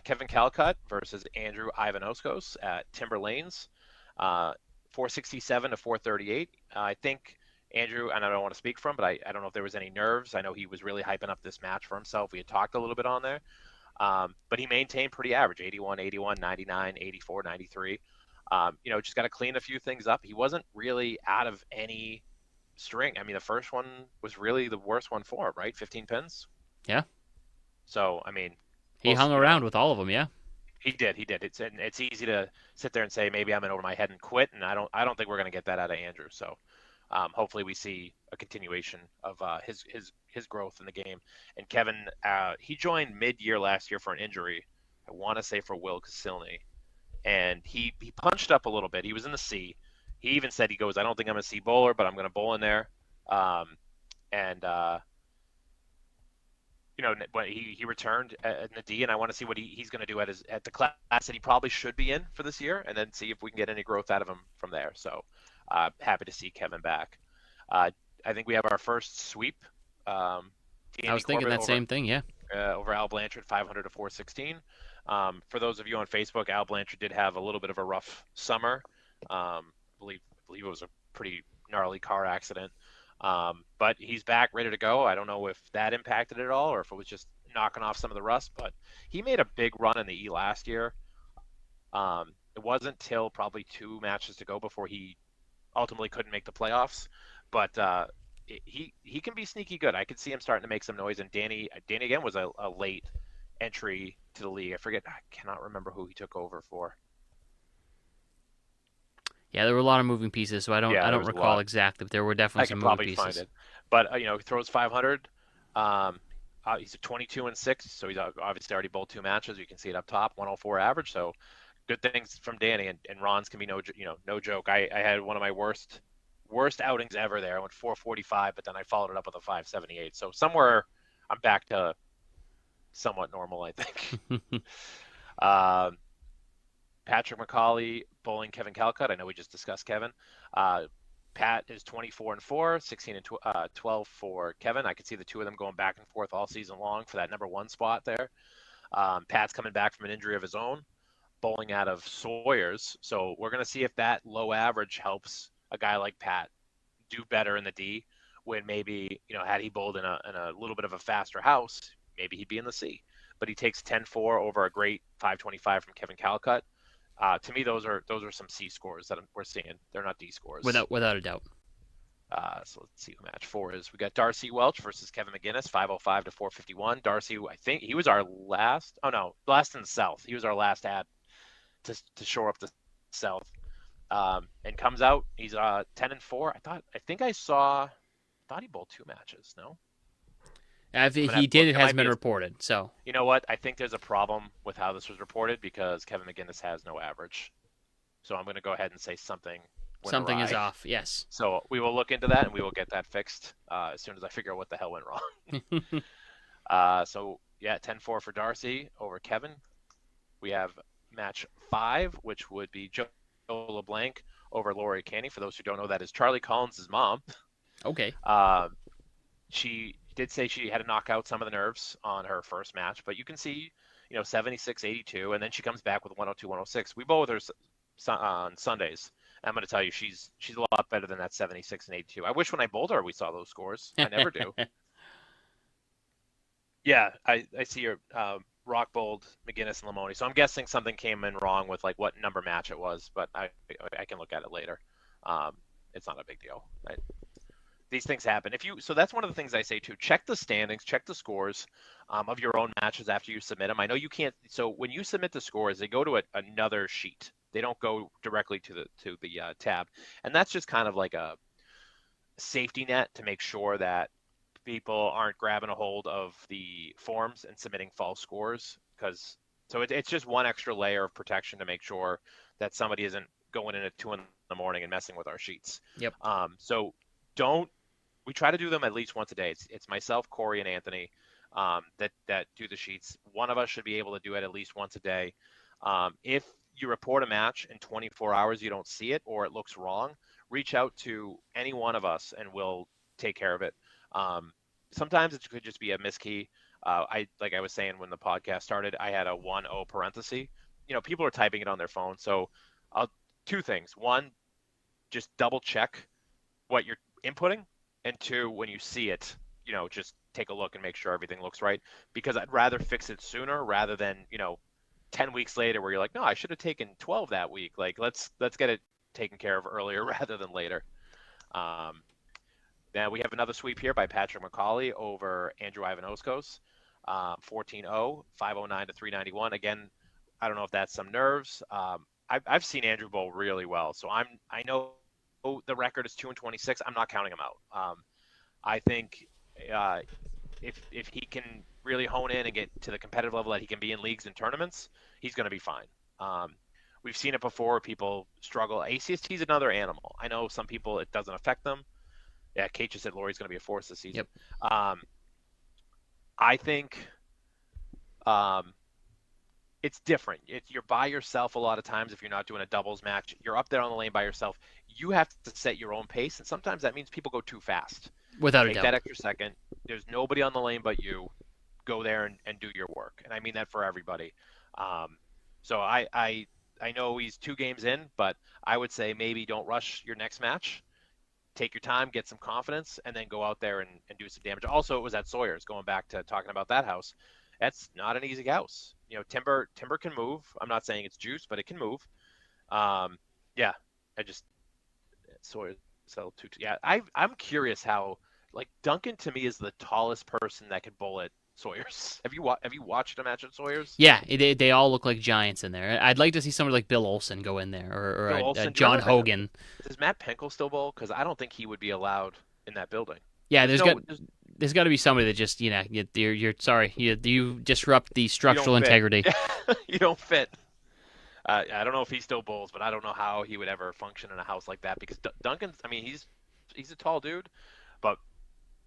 Kevin Calcutt versus Andrew Ivanoskos at Timber Lanes, 467 to 438. I think Andrew, and I don't want to speak for him, but I don't know if there was any nerves. I know he was really hyping up this match for himself. We had talked a little bit on there, but he maintained pretty average: 81, 81, 99, 84, 93. Just got to clean a few things up. He wasn't really out of any string. I mean, the first one was really the worst one for him, right? 15 pins. Yeah. So, I mean, He hung around with all of them, yeah. he did. He did. It's easy to sit there and say maybe I'm in over my head and quit, and I don't think we're going to get that out of Andrew. So hopefully we see a continuation of his growth in the game. And Kevin, he joined mid-year last year for an injury. I want to say for Will Casilny, and he punched up a little bit. He was in the C. He even said he goes, I don't think I'm a C bowler, but I'm going to bowl in there. And when he returned in the D, and I want to see what he's going to do at the class that he probably should be in for this year, and then see if we can get any growth out of him from there. So happy to see Kevin back. I think we have our first sweep. I Danny was thinking Corbett that same thing, yeah. over Al Blanchard, 500 to 416. For those of you on Facebook, Al Blanchard did have a little bit of a rough summer. I believe it was a pretty gnarly car accident. But he's back, ready to go. I don't know if that impacted it at all or if it was just knocking off some of the rust. But he made a big run in the E last year. It wasn't till probably two matches to go before he ultimately couldn't make the playoffs. But he can be sneaky good. I could see him starting to make some noise. And Danny again was a late entry to the league. I cannot remember who he took over for. Yeah, there were a lot of moving pieces, so I Yeah, there don't was a recall lot. exactly, but there were definitely I some can moving probably find pieces. it. But he throws 500. Um, he's a 22-6, so he's obviously already bowled 2 matches. You can see it up top, 104 average. So good things from Danny, and Ron's can be no joke. I had one of my worst outings ever there. I went 445, but then I followed it up with a 578. So somewhere I'm back to somewhat normal, I think. Um, Patrick McCauley bowling Kevin Calcutt. I know we just discussed Kevin. Uh, Pat is 24-4, 16 and 12 for Kevin. I could see the two of them going back and forth all season long for that number 1 spot there. Pat's coming back from an injury of his own, bowling out of Sawyer's. So we're going to see if that low average helps a guy like Pat do better in the D when maybe, had he bowled in a little bit of a faster house, maybe he'd be in the C. But he takes 10-4 over a great 525 from Kevin Calcutt. To me, those are some C scores that we're seeing. They're not D scores. Without a doubt. So let's see who match 4 is. We got Darcy Welch versus Kevin McGinnis, 505 to 451. Darcy, I think he was our last. Oh no, last in the South. He was our last ad to shore up the South. And comes out. He's 10-4. I think I thought he bowled 2 matches. No, If I'm gonna he have to did, look. it It might hasn't be been a. reported. So You know what? I think there's a problem with how this was reported because Kevin McGinnis has no average. So I'm going to go ahead and say something went something is awry. off. Yes. So we will look into that and we will get that fixed as soon as I figure out what the hell went wrong. So yeah, 10-4 for Darcy over Kevin. We have match 5, which would be Joe LeBlanc over Lori Canny. For those who don't know, that is Charlie Collins' mom. Okay. Um, she did say she had to knock out some of the nerves on her first match, but you can see, 76, 82, and then she comes back with 102, 106. We bowl with her on Sundays. I'm going to tell you, she's a lot better than that 76 and 82. I wish when I bowled her we saw those scores. I never do. Yeah, I see your Rock Bold, McGinnis, and Lamoni. So I'm guessing something came in wrong with like what number match it was, but I can look at it later. Um, it's not a big deal. These things happen. So that's one of the things I say too. Check the standings, check the scores of your own matches after you submit them. I know you can't. So when you submit the scores, they go to another sheet. They don't go directly to the tab, and that's just kind of like a safety net to make sure that people aren't grabbing a hold of the forms and submitting false scores. Because it's just one extra layer of protection to make sure that somebody isn't going in at 2 in the morning and messing with our sheets. Yep. So don't we try to do them at least once a day. It's myself, Cory, and Anthony that do the sheets. One of us should be able to do it at least once a day. If you report a match in 24 hours, you don't see it or it looks wrong, reach out to any one of us and we'll take care of it. Sometimes it could just be a miskey. Like I was saying when the podcast started, I had a 1-0 parenthesis. People are typing it on their phone. So two things. One, just double check what you're inputting, and 2, when you see it, just take a look and make sure everything looks right. Because I'd rather fix it sooner rather than 10 weeks later where you're like, no, I should have taken 12 that week. Like let's get it taken care of earlier rather than later. Then we have another sweep here by Patrick McCauley over Andrew Ivanoskos, 14-0, 509 to 391. Again, I don't know if that's some nerves. I've seen Andrew bowl really well, so I know the record is 2-26. I'm not counting him out. I think if he can really hone in and get to the competitive level that he can be in leagues and tournaments, he's going to be fine. We've seen it before. People struggle. ACST is another animal. I know some people it doesn't affect them. Yeah, Kate just said Lori's going to be a force this season. Yep. I think it's different. You're by yourself a lot of times if you're not doing a doubles match. You're up there on the lane by yourself. You have to set your own pace, and sometimes that means people go too fast. Without a Take doubt. that extra second. There's nobody on the lane but you. Go there and do your work, and I mean that for everybody. So I know he's 2 games in, but I would say maybe don't rush your next match. Take your time, get some confidence, and then go out there and do some damage. Also, it was at Sawyer's, going back to talking about that house. That's not an easy house. Timber can move. I'm not saying it's juice, but it can move. Yeah, Sawyer's L22. Yeah, I'm curious how like Duncan to me is the tallest person that could bowl at Sawyer's. Have you watched a match at Sawyer's? Yeah, they all look like giants in there. I'd like to see somebody like Bill Olsen go in there, or Bill Olsen. Do you John remember? Hogan. Does Matt Pinkle still bowl? Because I don't think he would be allowed in that building. Yeah, There's no. There's, there's got to be somebody that just you're sorry you disrupt the you don't structural fit. integrity. You don't fit. I don't know if he still bowls, but I don't know how he would ever function in a house like that because Duncan's. I mean, he's a tall dude, but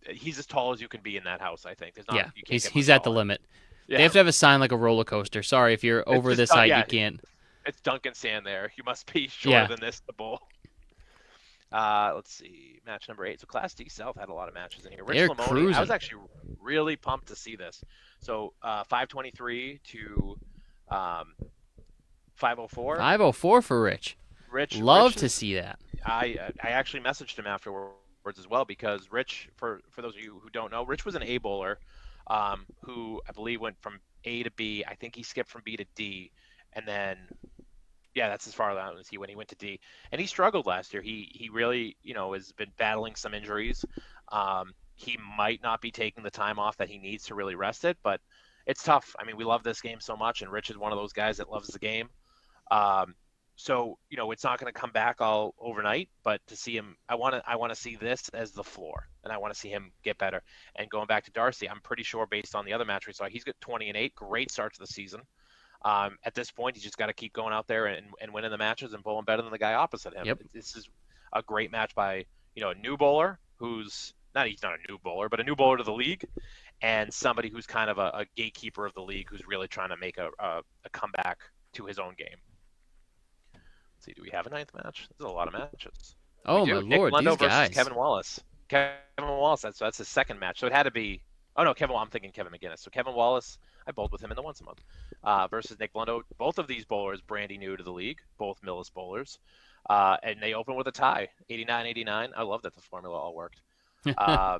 he's as tall as you can be in that house. I think there's not. Yeah, You can't get he's much at the taller. limit. They Yeah, have to have a sign like a roller coaster. Sorry, if you're it's over just this height, yeah. you can't. It's Duncan stand there. You must be shorter Yeah, than this to bowl. Let's see, match number 8. So Class D South had a lot of matches in here. Rich they're Lamoni, I was cruising. actually really pumped to see this. So 523 to 504. 504 for Rich. Love Rich to is see that. I actually messaged him afterwards as well because Rich, for those of you who don't know, Rich was an A bowler, who I believe went from A to B. I think he skipped from B to D, and then yeah, that's as far down as he went. He went to D, and he struggled last year. He really has been battling some injuries. He might not be taking the time off that he needs to really rest it, but it's tough. I mean, we love this game so much, and Rich is one of those guys that loves the game. Um, so it's not going to come back all overnight, but to see him, I want to see this as the floor, and I want to see him get better. And going back to Darcy, I'm pretty sure based on the other match we saw, he's got 20-8, great start to the season. At this point, he's just got to keep going out there and winning the matches and bowling better than the guy opposite him. Yep. This is a great match by a new bowler who's he's not a new bowler, but a new bowler to the league, and somebody who's kind of a gatekeeper of the league who's really trying to make a comeback to his own game. Let's see, do we have a ninth match? There's a lot of matches. We Oh my do. Nick lord, Lundo these versus guys. Kevin Wallace. Kevin Wallace, that's his second match, so it had to be. Oh no, I'm thinking Kevin McGinnis. So Kevin Wallace, I bowled with him in the once a month, versus Nick Lundo. Both of these bowlers brandy new to the league, both Millis bowlers, and they open with a tie, 89-89. I love that the formula all worked. Um,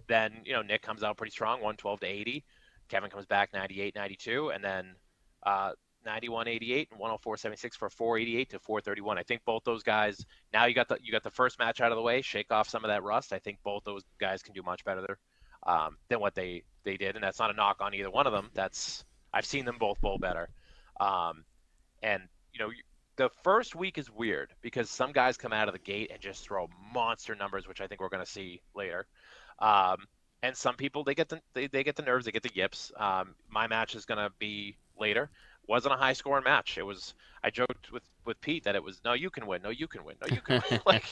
then Nick comes out pretty strong, 112 to 80. Kevin comes back 98-92, and then 91-88 and 104-76 for 488 to 431. I think both those guys. Now you got the first match out of the way, shake off some of that rust. I think both those guys can do much better there. Than what they did, and that's not a knock on either one of them. I've seen them both bowl better, and the first week is weird because some guys come out of the gate and just throw monster numbers, which I think we're going to see later, and some people they get the nerves, they get the yips. My match is going to be later. Wasn't a high scoring match. I joked with Pete that it was no, you can win, no, you can win, no, you can win. Like,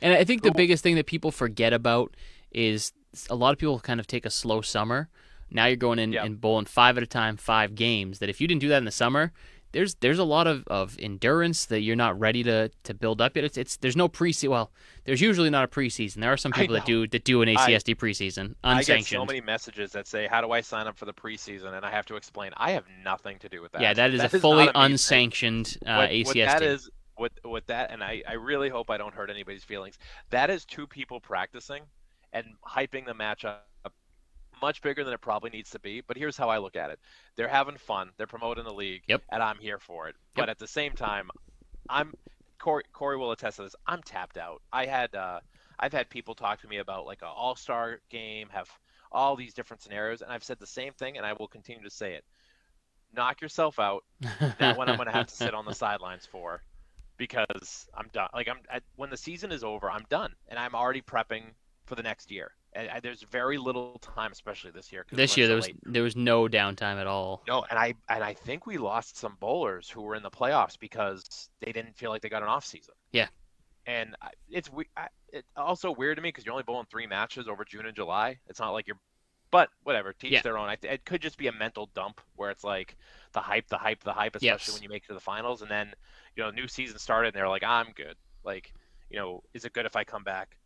And I think the biggest thing that people forget about is a lot of people kind of take a slow summer. Now you're going in yeah. and bowling 5 at a time, 5 games. That if you didn't do that in the summer, there's a lot of endurance that you're not ready to build up yet. There's no preseason. Well, there's usually not a preseason. There are some people that do an ACST preseason unsanctioned. I get so many messages that say, "How do I sign up for the preseason?" And I have to explain, I have nothing to do with that. Yeah, that is that a fully not a me unsanctioned ACST. What that is, what that, and I really hope I don't hurt anybody's feelings. That is two people practicing and hyping the match up much bigger than it probably needs to be. But here's how I look at it: they're having fun, they're promoting the league, Yep. and I'm here for it. Yep. But at the same time, Cory will attest to this. I'm tapped out. I've had people talk to me about like an all-star game, have all these different scenarios, and I've said the same thing, and I will continue to say it. Knock yourself out. That one I'm going to have to sit on the sidelines for, because I'm done. Like when the season is over, I'm done, and I'm already prepping for the next year. And there's very little time, especially this year. This year there was no downtime at all. No, and I think we lost some bowlers who were in the playoffs because they didn't feel like they got an off season. Yeah. And it's also weird to me because you're only bowling 3 matches over June and July. It's not like you're, but whatever, teach their own. It could just be a mental dump where it's like the hype, especially when you make it to the finals, and then new season started and they're like, I'm good. Like, is it good if I come back?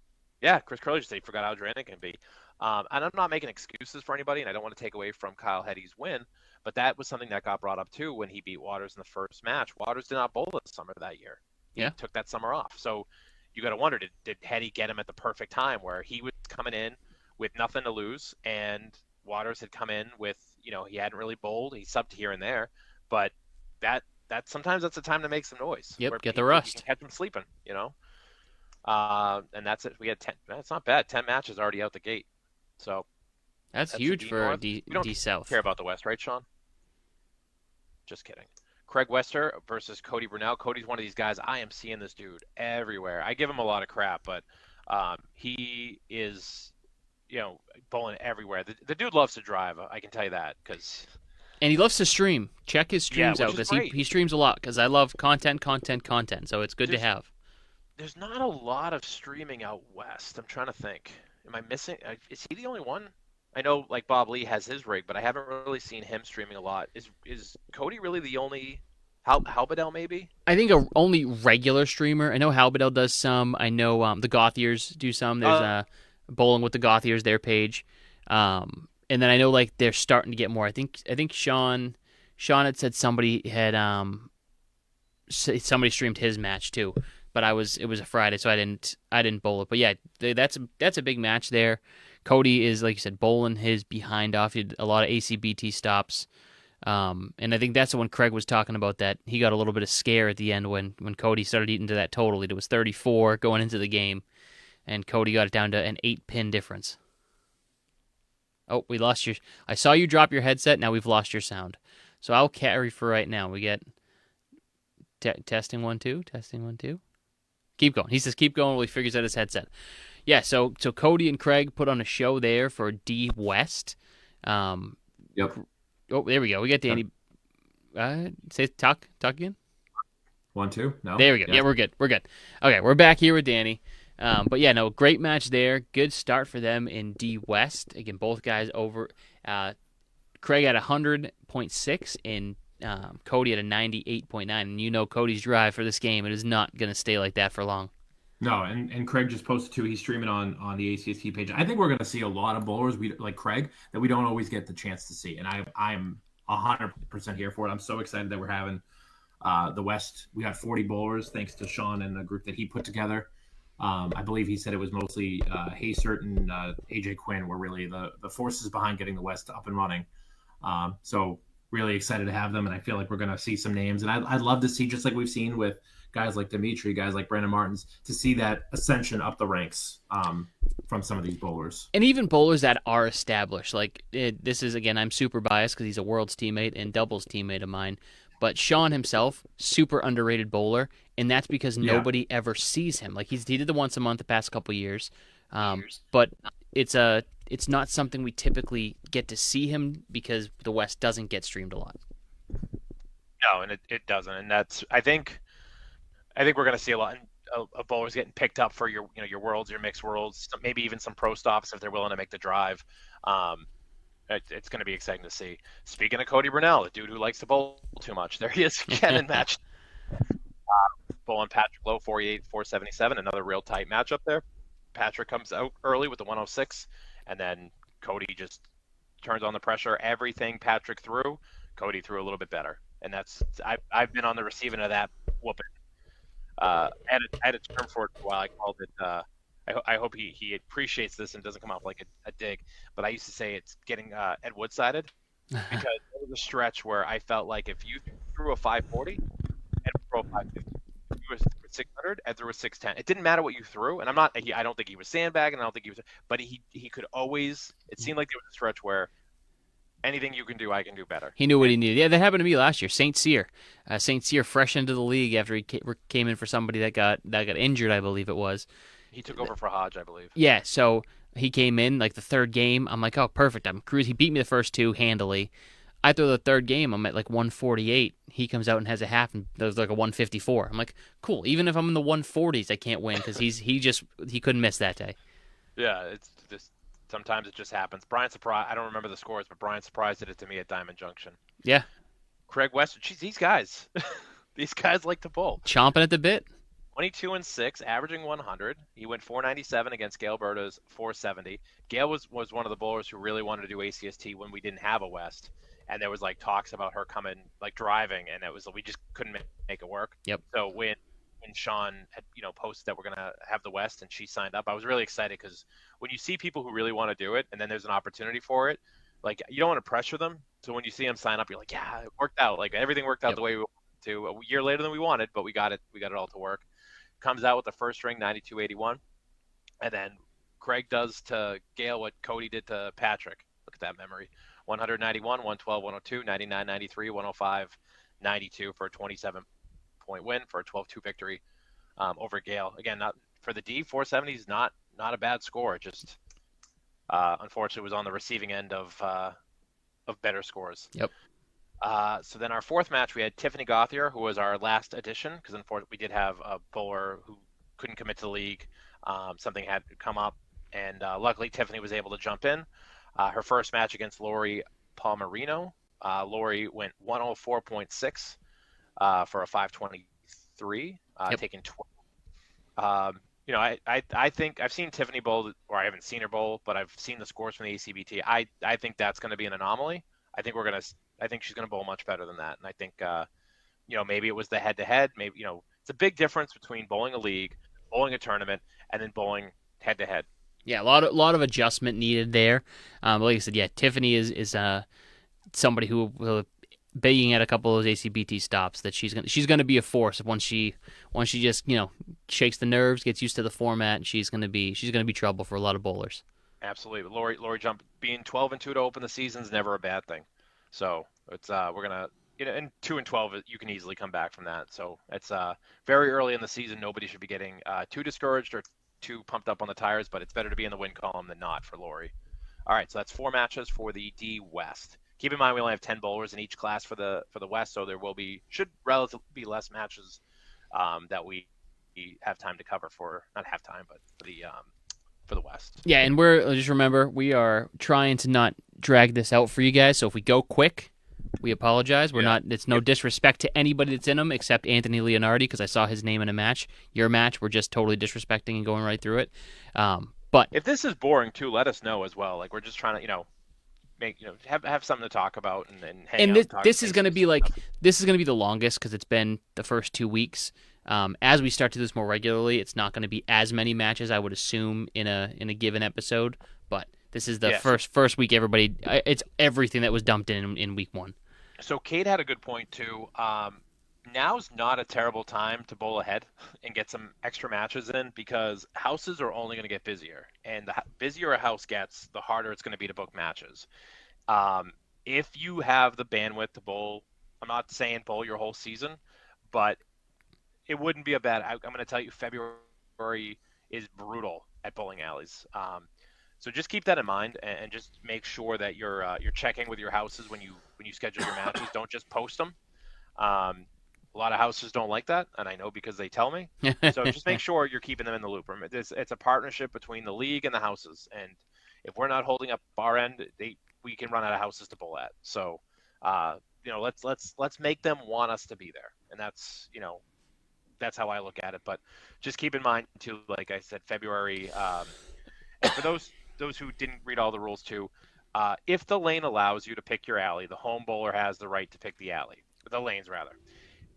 Yeah, Chris Curley just said he forgot how draining it can be. And I'm not making excuses for anybody, and I don't want to take away from Kyle Hetty's win, but that was something that got brought up too when he beat Waters in the first match. Waters did not bowl this summer that year. He took that summer off. So you got to wonder, did Hetty get him at the perfect time where he was coming in with nothing to lose, and Waters had come in with, he hadn't really bowled. He subbed here and there, but that sometimes that's a time to make some noise. Yep, where get the you rust. can catch him sleeping, And that's it. We had 10. That's not bad. 10 matches already out the gate. So That's that's the huge D for North. D We don't D care South. about the West, right, Sean? Just kidding. Craig Wester versus Cody Brunel. Cody's one of these guys. I am seeing this dude everywhere. I give him a lot of crap, but he is, bowling everywhere. The dude loves to drive. I can tell you that because, And he loves to stream. Check his yeah, streams which out is because he great. he streams a lot. Because I love content, content, content. So it's good to There's have. there's not a lot of streaming out west. I'm trying to think. Am I missing? Is he the only one? I know like Bob Lee has his rig, but I haven't really seen him streaming a lot. Is Cody really the only? Halbadell maybe? I think a only regular streamer. I know Halbadell does some. I know the Gothiers do some. There's Uh, Bowling with the Gothiers, their page. And then I know like they're starting to get more. I think Sean had said somebody had somebody streamed his match too. But it was a Friday, so I didn't bowl it. But yeah, that's a big match there. Cody is, like you said, bowling his behind off. He did a lot of ACBT stops. And I think that's when Craig was talking about that he got a little bit of scare at the end when Cody started eating to that total. It was 34 going into the game, and Cody got it down to an 8-pin difference. Oh, we lost your. I saw you drop your headset. Now we've lost your sound. So I'll carry for right now. We get testing 1 2, testing 1 2. Keep going. He says keep going while he figures out his headset. Yeah. So Cody and Craig put on a show there for D West. Um, Yep. oh, there we go. We got Yep. Danny. Say talk again. 1-2. No. There we go. Yes. Yeah, we're good. We're good. Okay, we're back here with Danny. But yeah, no, great match there. Good start for them in D West. Again, both guys over. Craig at 100.6 and Cody at a 98.9. And you know Cody's drive for this game. It is not going to stay like that for long. No, and Craig just posted too. He's streaming on the ACST page. I think we're going to see a lot of bowlers we like Craig that we don't always get the chance to see, and I'm 100% here for it. I'm so excited that we're having the West. We got 40 bowlers thanks to Sean and the group that he put together. I believe he said it was mostly Haysert and AJ Quinn were really the forces behind getting the West up and running. So really excited to have them, and I feel like we're going to see some names. And I'd love to see, just like we've seen with guys like Dimitri, guys like Brandon Martins, to see that ascension up the ranks from some of these bowlers. And even bowlers that are established. This is, again, I'm super biased because he's a Worlds teammate and doubles teammate of mine. But Sean himself, super underrated bowler, and that's because nobody ever sees him. Like he did the once a month the past couple years, but it's not something we typically get to see him because the West doesn't get streamed a lot. no, and it doesn't. And I think we're going to see a lot of bowlers getting picked up for your worlds, your mixed worlds, maybe even some pro stops if they're willing to make the drive. It's going to be exciting to see. Speaking of Cody Brunel, a dude who likes to bowl too much, there he is again in match. Bowling Patrick Lowe, 48, 477, another real tight matchup there. Patrick comes out early with the 106, and then Cody just turns on the pressure. Everything Patrick threw, Cody threw a little bit better, and I've been on the receiving of that whooping. I had a term for it for a while. I called it. I hope he appreciates this and doesn't come off like a dig. But I used to say it's getting Ed Wood-sided because there was a stretch where I felt like if you threw a 540 and threw a 550, you was 600 and threw a 610. It didn't matter what you threw, and I don't think he was sandbagging. I don't think he was, but he could always. It seemed like there was a stretch where anything you can do, I can do better. He knew what he needed. Yeah, that happened to me last year. St. Cyr, fresh into the league after he came in for somebody that got injured, I believe it was. He took over for Hodge, I believe. Yeah, so he came in like the third game. I'm like, oh, perfect. I'm cruising. He beat me the first two handily. I throw the third game. I'm at like 148. He comes out and has a half and does like a 154. I'm like, cool. Even if I'm in the 140s, I can't win because he couldn't miss that day. Yeah, it's just sometimes it just happens. Brian Surprise, I don't remember the scores, but Brian Surprise did it to me at Diamond Junction. Yeah. Craig West, geez, these guys, these guys like to bowl. Chomping at the bit. 22 and 6, averaging 100. He went 497 against Gail Berta's 470. Gail was one of the bowlers who really wanted to do ACST when we didn't have a West, and there was like talks about her coming, like driving, and it was we just couldn't make it work. Yep. So when Sean had posted that we're gonna have the West and she signed up, I was really excited because when you see people who really want to do it and then there's an opportunity for it, like you don't want to pressure them. So when you see them sign up, you're like, yeah, it worked out. Like everything worked out the way we wanted to. A year later than we wanted, but we got it all to work. comes out with the first string 92-81, and then Craig does to Gale what Cody did to Patrick. Look at that memory. 191, 112, 102, 99, 93, 105, 92 for a 27-point win for a 12-2 victory over Gale. Again, not for the D, 470 is not a bad score. Just unfortunately was on the receiving end of better scores. Yep. So then our fourth match, we had Tiffany Gauthier, who was our last addition, because unfortunately we did have a bowler who couldn't commit to the league. Something had come up, and luckily Tiffany was able to jump in. Her first match against Lori Palmerino, Lori went 104.6 for a 523, taking 12. I think I've seen Tiffany bowl, or I haven't seen her bowl, but I've seen the scores from the ACBT. I think that's going to be an anomaly. I think she's going to bowl much better than that. And I think, maybe it was the head-to-head. Maybe, it's a big difference between bowling a league, bowling a tournament, and then bowling head-to-head. Yeah, a lot of adjustment needed there. Like I said, yeah, Tiffany is somebody who will, being at a couple of those ACBT stops, that she's gonna be a force once she just shakes the nerves, gets used to the format, and she's gonna be trouble for a lot of bowlers. Absolutely, Lori jump being 12-2 to open the season is never a bad thing. So it's we're gonna in 2-12 you can easily come back from that. So it's very early in the season. Nobody should be getting too discouraged or too pumped up on the tires, but it's better to be in the win column than not for Lori. All right, so that's 4 matches for the D West. Keep in mind we only have 10 bowlers in each class for the West, so there should relatively be less matches that we have time to cover for, not have time, but for the West. Yeah, and just remember, we are trying to not drag this out for you guys, so if we go quick, we apologize. It's no disrespect to anybody that's in them except Anthony Leonardi, because I saw his name in a match. Your match, we're just totally disrespecting and going right through it. But if this is boring too, let us know as well. Like, we're just trying to, make have something to talk about and hang out. And this is going to be the longest because it's been the first 2 weeks. As we start to do this more regularly, it's not going to be as many matches, I would assume, in a given episode. But this is the first week. Everybody, it's everything that was dumped in week 1. So Kate had a good point too. Now's not a terrible time to bowl ahead and get some extra matches in, because houses are only going to get busier, and the busier a house gets, the harder it's going to be to book matches. If you have the bandwidth to bowl, I'm not saying bowl your whole season, but it wouldn't be a bad. I'm going to tell you, February is brutal at bowling alleys. So just keep that in mind, and just make sure that you're checking with your houses when you schedule your matches. Don't just post them. A lot of houses don't like that, and I know because they tell me. So just make sure you're keeping them in the loop. It's a partnership between the league and the houses, and if we're not holding up our end, we can run out of houses to bowl at. So, let's make them want us to be there, and that's how I look at it. But just keep in mind too, like I said, February. And for those who didn't read all the rules too, if the lane allows you to pick your alley, the home bowler has the right to pick the lanes rather.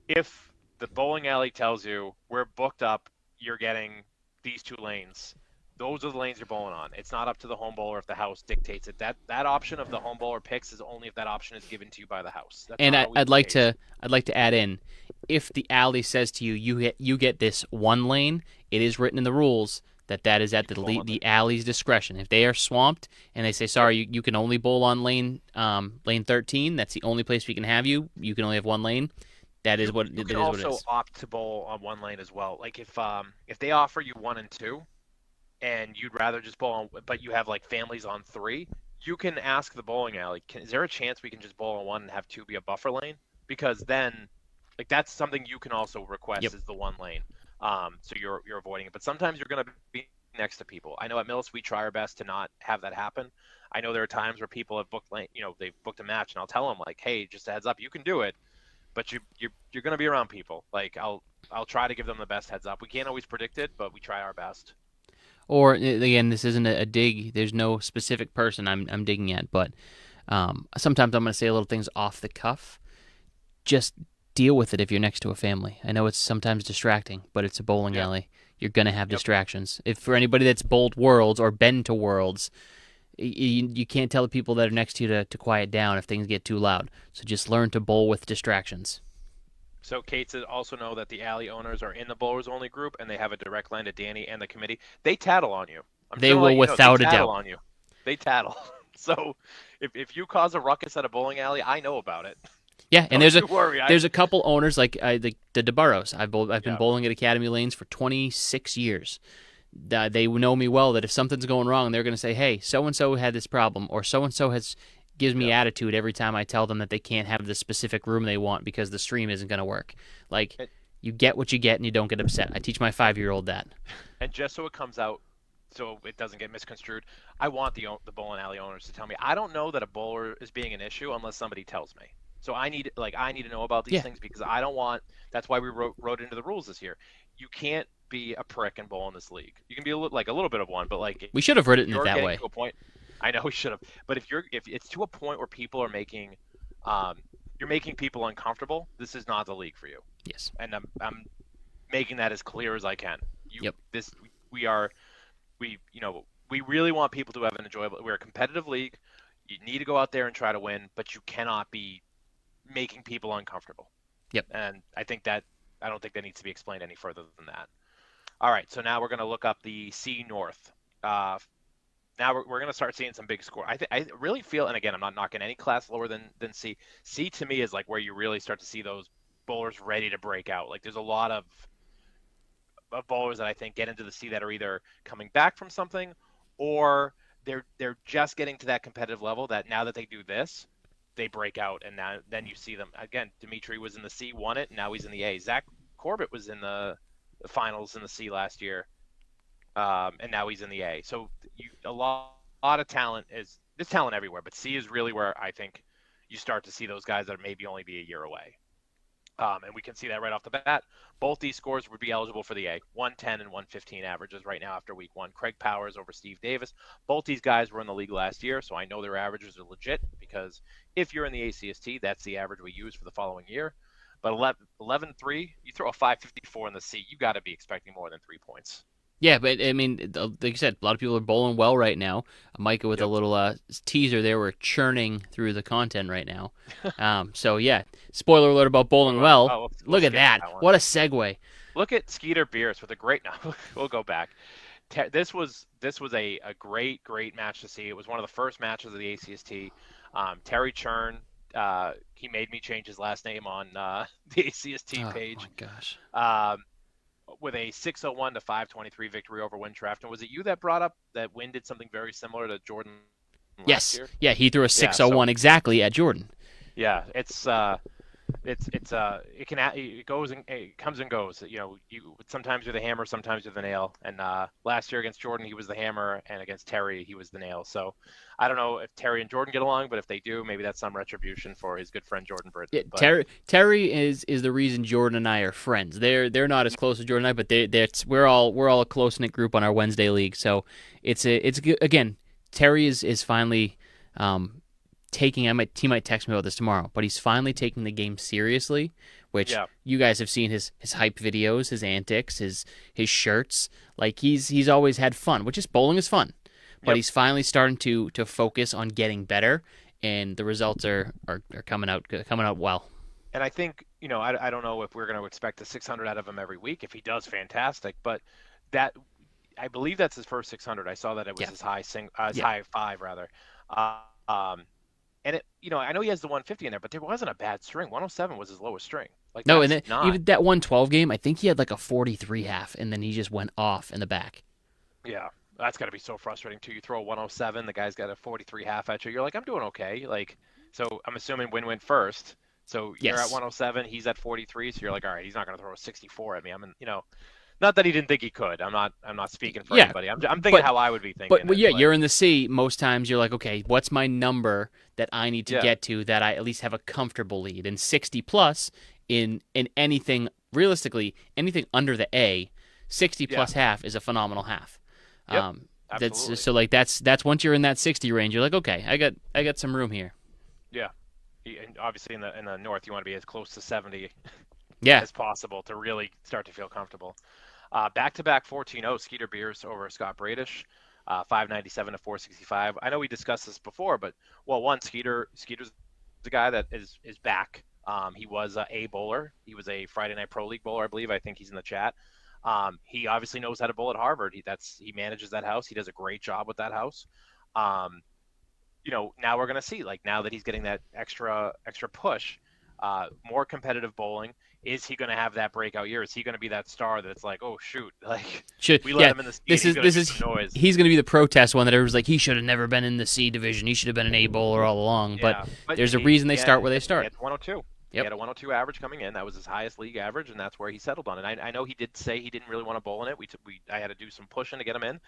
If the bowling alley tells you we're booked up, you're getting these 2 lanes, those are the lanes you're bowling on. It's not up to the home bowler if the house dictates it. That option of the home bowler picks is only if that option is given to you by the house. That's and I'd like to add in, if the alley says to you, you get this 1 lane, it is written in the rules that is at the alley's discretion. If they are swamped and they say, sorry, you can only bowl on lane 13, that's the only place we can have you. You can only have 1 lane. That is what it is. You can also opt to bowl on 1 lane as well. Like if they offer you 1 and 2, and you'd rather just bowl on, but you have like families on 3, you can ask the bowling alley, is there a chance we can just bowl on 1 and have 2 be a buffer lane? Because then, like, that's something you can also request is the 1 lane. So you're avoiding it. But sometimes you're going to be next to people. I know at Millis we try our best to not have that happen. I know there are times where people have booked they've booked a match, and I'll tell them, like, hey, just a heads up, you can do it, but you're going to be around people. Like, I'll try to give them the best heads up. We can't always predict it, but we try our best. Or again, this isn't a dig. There's no specific person I'm digging at, but sometimes I'm going to say little things off the cuff. Just deal with it if you're next to a family. I know it's sometimes distracting, but it's a bowling alley. You're going to have distractions. If for anybody that's bowled Worlds or been to Worlds, you can't tell the people that are next to you to quiet down if things get too loud. So just learn to bowl with distractions. So Kate said also know that the alley owners are in the bowlers only group and they have a direct line to Danny and the committee. They tattle on you. I'm just They gonna let will you know they without a tattle doubt. on you. They tattle. So if you cause a ruckus at a bowling alley, I know about it. Yeah, and Don't you worry. there's a couple owners like the DeBarros. I've been Yeah. bowling at Academy Lanes for 26 years. They know me well that if something's going wrong, they're going to say, "Hey, so and so had this problem," or "So and so has gives me Yeah. attitude every time I tell them that they can't have the specific room they want because the stream isn't going to work." Like, And, you get what you get, and you don't get upset. I teach my 5-year-old that. and just so it comes out, so it doesn't get misconstrued, I want the bowling alley owners to tell me. I don't know that a bowler is being an issue unless somebody tells me. So I need to know about these Yeah, things because I don't want. That's why we wrote into the rules this year. You can't be a prick and bowl in this league. You can be like a little bit of one, but like we should have written it you're that getting way. to a point. I know we should have, but if it's to a point where people are making, you're making people uncomfortable. This is not the league for you. Yes. And I'm making that as clear as I can. Yep. We are we really want people to have an enjoyable. We're a competitive league. You need to go out there and try to win, but you cannot be making people uncomfortable. Yep. And I don't think that needs to be explained any further than that. All right, so now we're going to look up the C North. Now we're going to start seeing some big score. I really feel, and again, I'm not knocking any class lower than C. C to me is like where you really start to see those bowlers ready to break out. Like there's a lot of bowlers that I think get into the C that are either coming back from something or they're just getting to that competitive level that now that they do this, they break out, and then you see them again. Dimitri was in the C, won it, and now he's in the A. Zach Corbett was in the finals in the C last year, and now he's in the A. So a lot of talent there's talent everywhere, but C is really where I think you start to see those guys that maybe only be a year away. And we can see that right off the bat. Both these scores would be eligible for the A. 110 and 115 averages right now after week one. Craig Powers over Steve Davis. Both these guys were in the league last year, so I know their averages are legit because if you're in the ACST, that's the average we use for the following year. But 11-3, you throw a 554 in the C, you got to be expecting more than 3 points. Yeah, but I mean, like you said, a lot of people are bowling well right now. Micah with a little teaser there. We're churning through the content right now. So yeah, spoiler alert about bowling well. Look at that. What a segue. Look at Skeeter Bierce with a great. No, we'll go back. This was a great match to see. It was one of the first matches of the ACST. Terry Churn, he made me change his last name on the ACST page. Oh my gosh. With a 601 to 523 victory over Wintraft. And was it you that brought up that Win did something very similar to Jordan last year? Yeah, he threw a 601 exactly at Jordan. Yeah, it goes and it comes and goes. You know, sometimes you're the hammer, sometimes you're the nail. And last year against Jordan, he was the hammer, and against Terry, he was the nail. So I don't know if Terry and Jordan get along, but if they do, maybe that's some retribution for his good friend Jordan Britt. Yeah, Terry is the reason Jordan and I are friends. They're not as close as Jordan and I, but we're all a close knit group on our Wednesday league. So it's again, Terry is finally. He might text me about this tomorrow, but he's finally taking the game seriously, which you guys have seen his hype videos, his antics, his shirts. Like he's always had fun, which is bowling is fun, but he's finally starting to focus on getting better, and the results are coming out well. And I think, I don't know if we're going to expect a 600 out of him every week. If he does, fantastic. But I believe that's his first 600. I saw that it was his high high 5 rather. And I know he has the 150 in there, but there wasn't a bad string. 107 was his lowest string. No, and even that 112 game, I think he had like a 43 half, and then he just went off in the back. Yeah, that's got to be so frustrating too. You throw a 107, the guy's got a 43 half at you. You're like, I'm doing okay. So I'm assuming Win went first. So you're at 107, he's at 43. So you're like, all right, he's not going to throw a 64 at me. Not that he didn't think he could. I'm not speaking for anybody. I'm thinking how I would be thinking. But you're in the C. Most times you're like, okay, what's my number that I need to get to that I at least have a comfortable lead? And 60 plus in anything, realistically, anything under the A, 60 plus half is a phenomenal half. Absolutely. That's once you're in that 60 range, you're like, okay, I got some room here. Yeah. And obviously in the north, you want to be as close to 70 as possible to really start to feel comfortable. Back-to-back 14-0, Skeeter Bierce over Scott Bradish, 597 to 465. I know we discussed this before, but Skeeter's the guy that is back. He was a bowler. He was a Friday Night Pro League bowler, I believe. I think he's in the chat. He obviously knows how to bowl at Harvard. He manages that house. He does a great job with that house. Um, now we're gonna see, like, now that he's getting that extra push, more competitive bowling. Is he going to have that breakout year? Is he going to be that star that's like, oh shoot, like we let him in the C, this and is he's going to noise. He's going to be the protest one that everyone's like, he should have never been in the C division. He should have been an A bowler all along. Yeah, but there's a reason they start where they start. He had 102. He had a 102 average coming in. That was his highest league average, and that's where he settled on. And I know he did say he didn't really want to bowl in it. I had to do some pushing to get him in.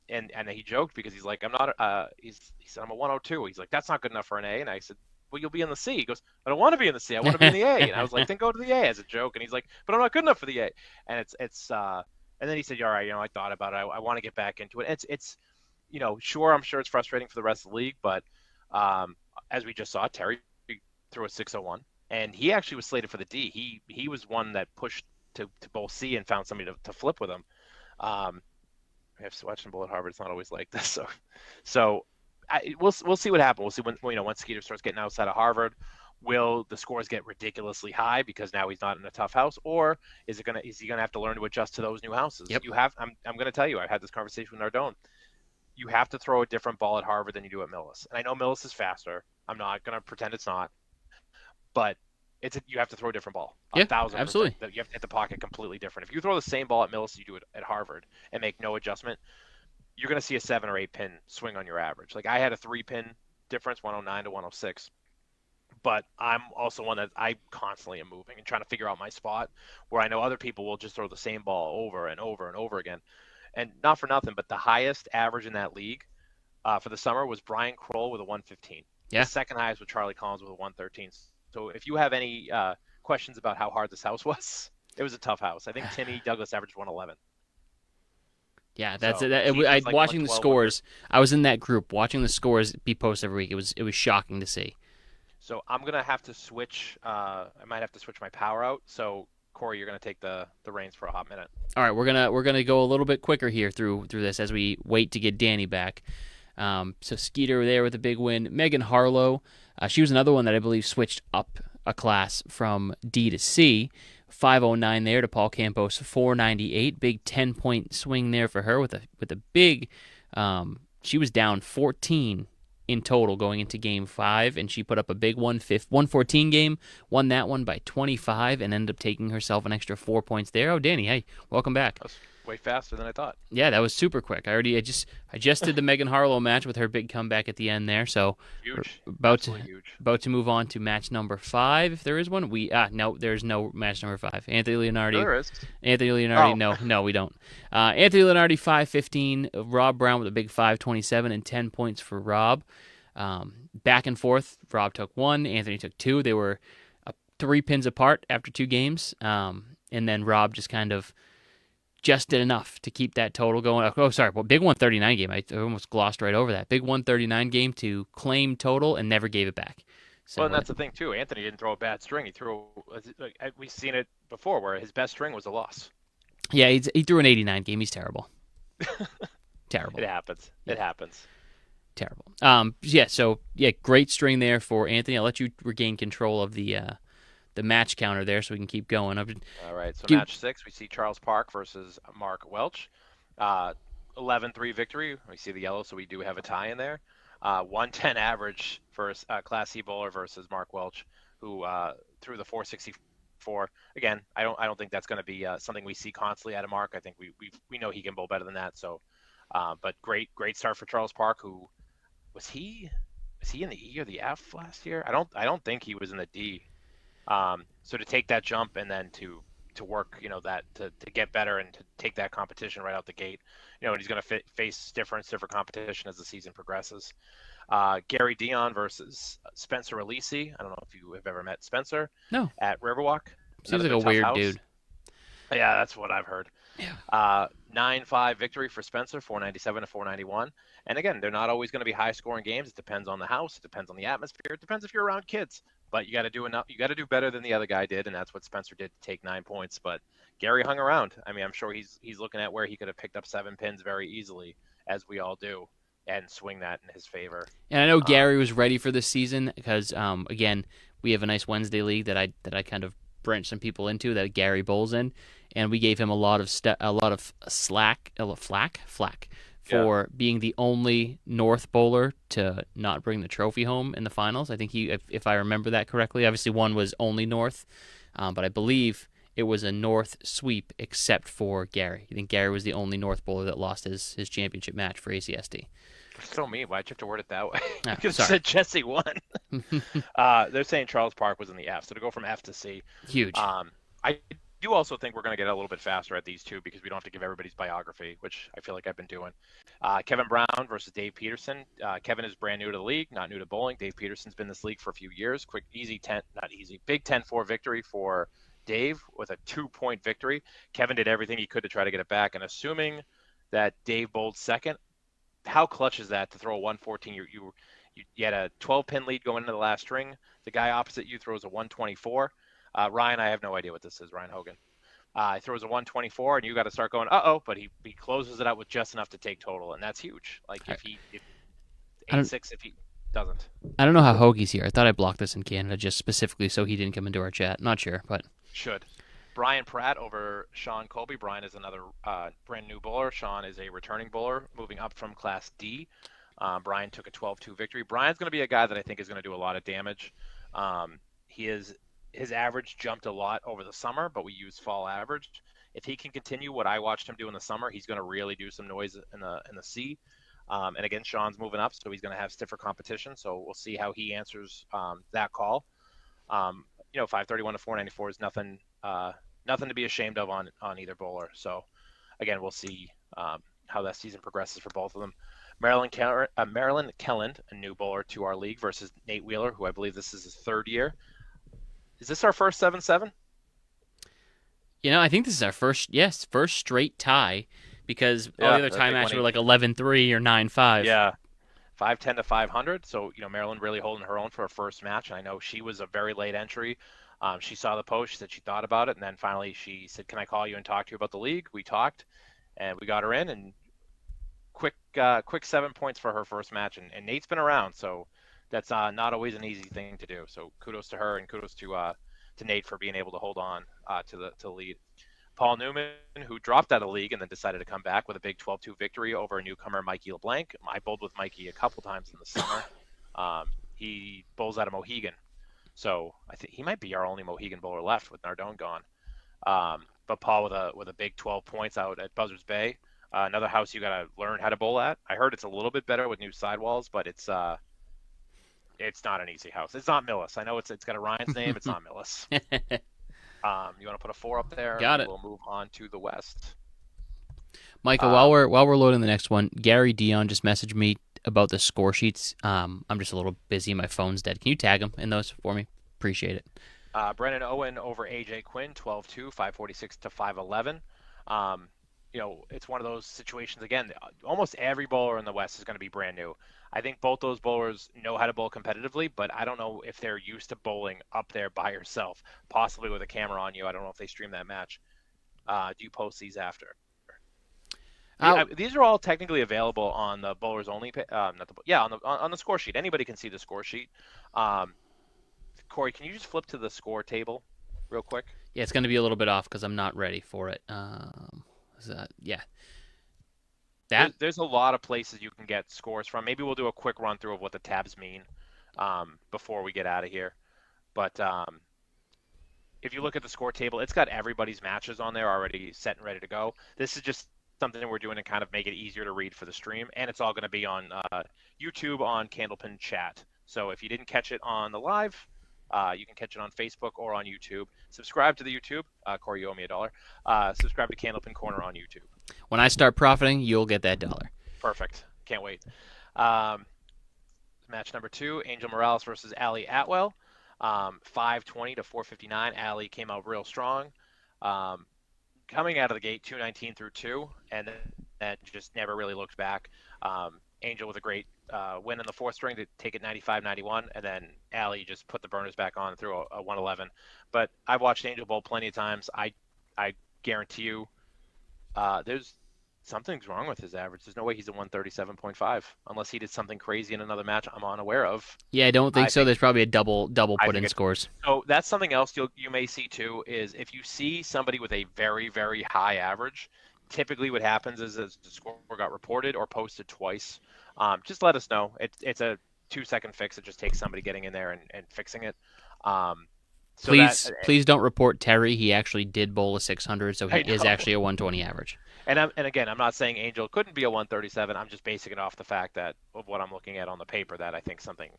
And he joked because he's like, I'm not. He said, I'm a 102. He's like, that's not good enough for an A. And I said, well, you'll be in the C. He goes, I don't want to be in the C. I want to be in the A. And I was like, then go to the A as a joke. And he's like, but I'm not good enough for the A. And and then he said, all right, I thought about it. I want to get back into it. It's sure, I'm sure it's frustrating for the rest of the league, but as we just saw, Terry threw a 601, and he actually was slated for the D. He was one that pushed to bowl C and found somebody to flip with him. I have to watch him bowl at Harvard. It's not always like this. So we'll see what happens. We'll see when Skeeter starts getting outside of Harvard. Will the scores get ridiculously high because now he's not in a tough house, or is he gonna have to learn to adjust to those new houses? Yep. I'm gonna tell you, I had this conversation with Nardone. You have to throw a different ball at Harvard than you do at Millis. And I know Millis is faster. I'm not gonna pretend it's not, but you have to throw a different ball. Yeah, 1,000%. absolutely. You have to hit the pocket completely different. If you throw the same ball at Millis as you do it at Harvard and make no adjustment, you're going to see a 7 or 8 pin swing on your average. Like, I had a 3 pin difference, 109 to 106. But I'm also one that I constantly am moving and trying to figure out my spot, where I know other people will just throw the same ball over and over and over again. And not for nothing, but the highest average in that league for the summer was Brian Kroll with a 115. Yeah. The second highest was Charlie Collins with a 113. So if you have any questions about how hard this house was, it was a tough house. I think Timmy Douglas averaged 111. Yeah, that's it. Watching the scores, I was in that group watching the scores be posted every week. It was shocking to see. So I'm gonna have to switch. I might have to switch my power out. So Cory, you're gonna take the reins for a hot minute. All right, we're gonna go a little bit quicker here through this as we wait to get Danny back. So Skeeter there with a big win. Megan Harlow, she was another one that I believe switched up a class from D to C. 509 there to Paul Campos 498. Big 10-point swing there for her with a big. She was down 14 in total going into Game 5, and she put up a big 114 game. Won that one by 25, and ended up taking herself an extra 4 points there. Oh, Danny, hey, welcome back. That's way faster than I thought. Yeah, that was super quick. I just did the Megan Harlow match with her big comeback at the end there. So huge. About to move on to match number 5 if there is one. No, there's no match number 5. Anthony Leonardi. There is. Anthony Leonardi. Oh. No, we don't. Anthony Leonardi 515. Rob Brown with a big 527 and 10 points for Rob. Back and forth. Rob took 1. Anthony took 2. They were 3 pins apart after 2 games. And then Rob just kind of did enough to keep that total going. Oh, sorry. Well, big 139 game. I almost glossed right over that. Big 139 game to claim total and never gave it back. So, well, and that's the thing, too. Anthony didn't throw a bad string. We've seen it before where his best string was a loss. Yeah, he threw an 89 game. He's terrible. Terrible. It happens. Yeah. It happens. Terrible. Great string there for Anthony. I'll let you regain control of the match counter there so we can keep going. All right, so match 6, we see Charles Park versus Mark Welch. 11-3 victory. We see the yellow, so we do have a tie in there. 110 average for Class C bowler versus Mark Welch, who threw the 464. Again, I don't think that's going to be something we see constantly out of Mark. I think we know he can bowl better than that. So, but great start for Charles Park. Who was he in the E or the F last year? I don't think he was in the D. So to take that jump and then to work, that to get better and to take that competition right out the gate, and he's going to face different competition as the season progresses. Gary Dion versus Spencer Aleci. I don't know if you have ever met Spencer. No. At Riverwalk. Seems like a weird dude. Yeah, that's what I've heard. Yeah. 9-5 victory for Spencer, 497 to 491. And again, they're not always going to be high-scoring games. It depends on the house. It depends on the atmosphere. It depends if you're around kids. But you got to do enough. You got to do better than the other guy did, and that's what Spencer did to take 9 points. But Gary hung around. I mean, I'm sure he's looking at where he could have picked up 7 pins very easily, as we all do, and swing that in his favor. And I know Gary was ready for this season because, again, we have a nice Wednesday league that I kind of branched some people into that Gary bowls in, and we gave him a lot of flack Yeah. for being the only North bowler to not bring the trophy home in the finals. I think if I remember that correctly, obviously one was only North, but I believe it was a North sweep except for Gary. I think Gary was the only North bowler that lost his championship match for ACST. So mean. Why'd you have to word it that way? You Ah, could have sorry. said Jesse won. They're saying Charles Park was in the F, so to go from F to C. Huge. I do also think we're going to get a little bit faster at these two because we don't have to give everybody's biography, which I feel like I've been doing. Kevin Brown versus Dave Peterson. Kevin is brand new to the league, not new to bowling. Dave Peterson's been in this league for a few years. Quick, easy 10, not easy, big 10-4 victory for Dave with a 2-point victory. Kevin did everything he could to try to get it back, and assuming that Dave bowled second, how clutch is that to throw a 114? You had a 12-pin lead going into the last string. The guy opposite you throws a 124. Ryan, I have no idea what this is. Ryan Hogan. He throws a 124, and you got to start going, uh-oh, but he closes it out with just enough to take total, and that's huge. Like if 8-6 if he doesn't. I don't know how Hoagie's here. I thought I blocked this in Canada just specifically so he didn't come into our chat. Not sure, but Should. Brian Pratt over Sean Colby. Brian is another brand new bowler. Sean is a returning bowler moving up from Class D. Brian took a 12-2 victory. Brian's going to be a guy that I think is going to do a lot of damage. His average jumped a lot over the summer, but we use fall average. If he can continue what I watched him do in the summer, he's going to really do some noise in the C. And again, Sean's moving up, so he's going to have stiffer competition. So we'll see how he answers that call. 531 to 494 is nothing to be ashamed of on either bowler. So again, we'll see how that season progresses for both of them. Marilyn Kelland, a new bowler to our league, versus Nate Wheeler, who I believe this is his third year. Is this our first 7-7? I think this is our first straight tie because all the other tie matches were like 11-3 or 9-5. Yeah, 510 to 500. So Marilyn really holding her own for her first match. And I know she was a very late entry. She saw the post, she said she thought about it, and then finally she said, "Can I call you and talk to you about the league?" We talked, and we got her in, and quick 7 points for her first match. And Nate's been around, so that's not always an easy thing to do. So kudos to her, and kudos to Nate for being able to hold on to the lead. Paul Newman, who dropped out of the league and then decided to come back with a big 12-2 victory over a newcomer, Mikey LeBlanc. I bowled with Mikey a couple times in the summer. He bowls out of Mohegan. So I think he might be our only Mohegan bowler left with Nardone gone. But Paul with a big 12 points out at Buzzards Bay. Another house you got to learn how to bowl at. I heard it's a little bit better with new sidewalls, but it's not an easy house. It's not Millis. I know it's got a Ryan's name. It's not Millis. You want to put a 4 up there? Got it. We'll move on to the West. Michael, while we're loading the next one, Gary Dion just messaged me about the score sheets. I'm just a little busy. My phone's dead. Can you tag him in those for me? Appreciate it. Brennan Owen over AJ Quinn, 12-2, 546 to 511. It's one of those situations, again, almost every bowler in the West is going to be brand new. I think both those bowlers know how to bowl competitively, but I don't know if they're used to bowling up there by yourself, possibly with a camera on you. I don't know if they stream that match. Do you post these after? These are all technically available on the bowlers only. On the score sheet. Anybody can see the score sheet. Cory, can you just flip to the score table real quick? Yeah, it's going to be a little bit off because I'm not ready for it. There's a lot of places you can get scores from. Maybe we'll do a quick run through of what the tabs mean before we get out of here. But if you look at the score table, it's got everybody's matches on there already set and ready to go. This is just something we're doing to kind of make it easier to read for the stream, and it's all going to be on YouTube on Candlepin Chat. So if you didn't catch it on the live, you can catch it on Facebook or on YouTube. Subscribe to the YouTube. Cory, you owe me $1. Subscribe to Candlepin Corner on YouTube. When I start profiting, you'll get that $1. Perfect. Can't wait. Match number 2, Angel Morales versus Ali Atwell. 520 to 459. Ali came out real strong. Coming out of the gate, 219 through 2, and then just never really looked back. Angel with a great win in the 4th string to take it 95-91, and then Ali just put the burners back on through a 111. But I've watched Angel bowl plenty of times. I guarantee you there's something's wrong with his average. There's no way he's a 137.5 unless he did something crazy in another match I'm unaware of. Yeah, I don't think I so. think There's probably a double I put think in it's scores. so that's something else you may see too is if you see somebody with a very, very high average, typically what happens is the score got reported or posted twice. Just let us know. It's a 2-second fix. It just takes somebody getting in there and fixing it. Um, so that Please don't report Terry. He actually did bowl a 600, so he I is know. actually a 120 average. And again, I'm not saying Angel couldn't be a 137. I'm just basing it off the fact that of what I'm looking at on the paper that I think something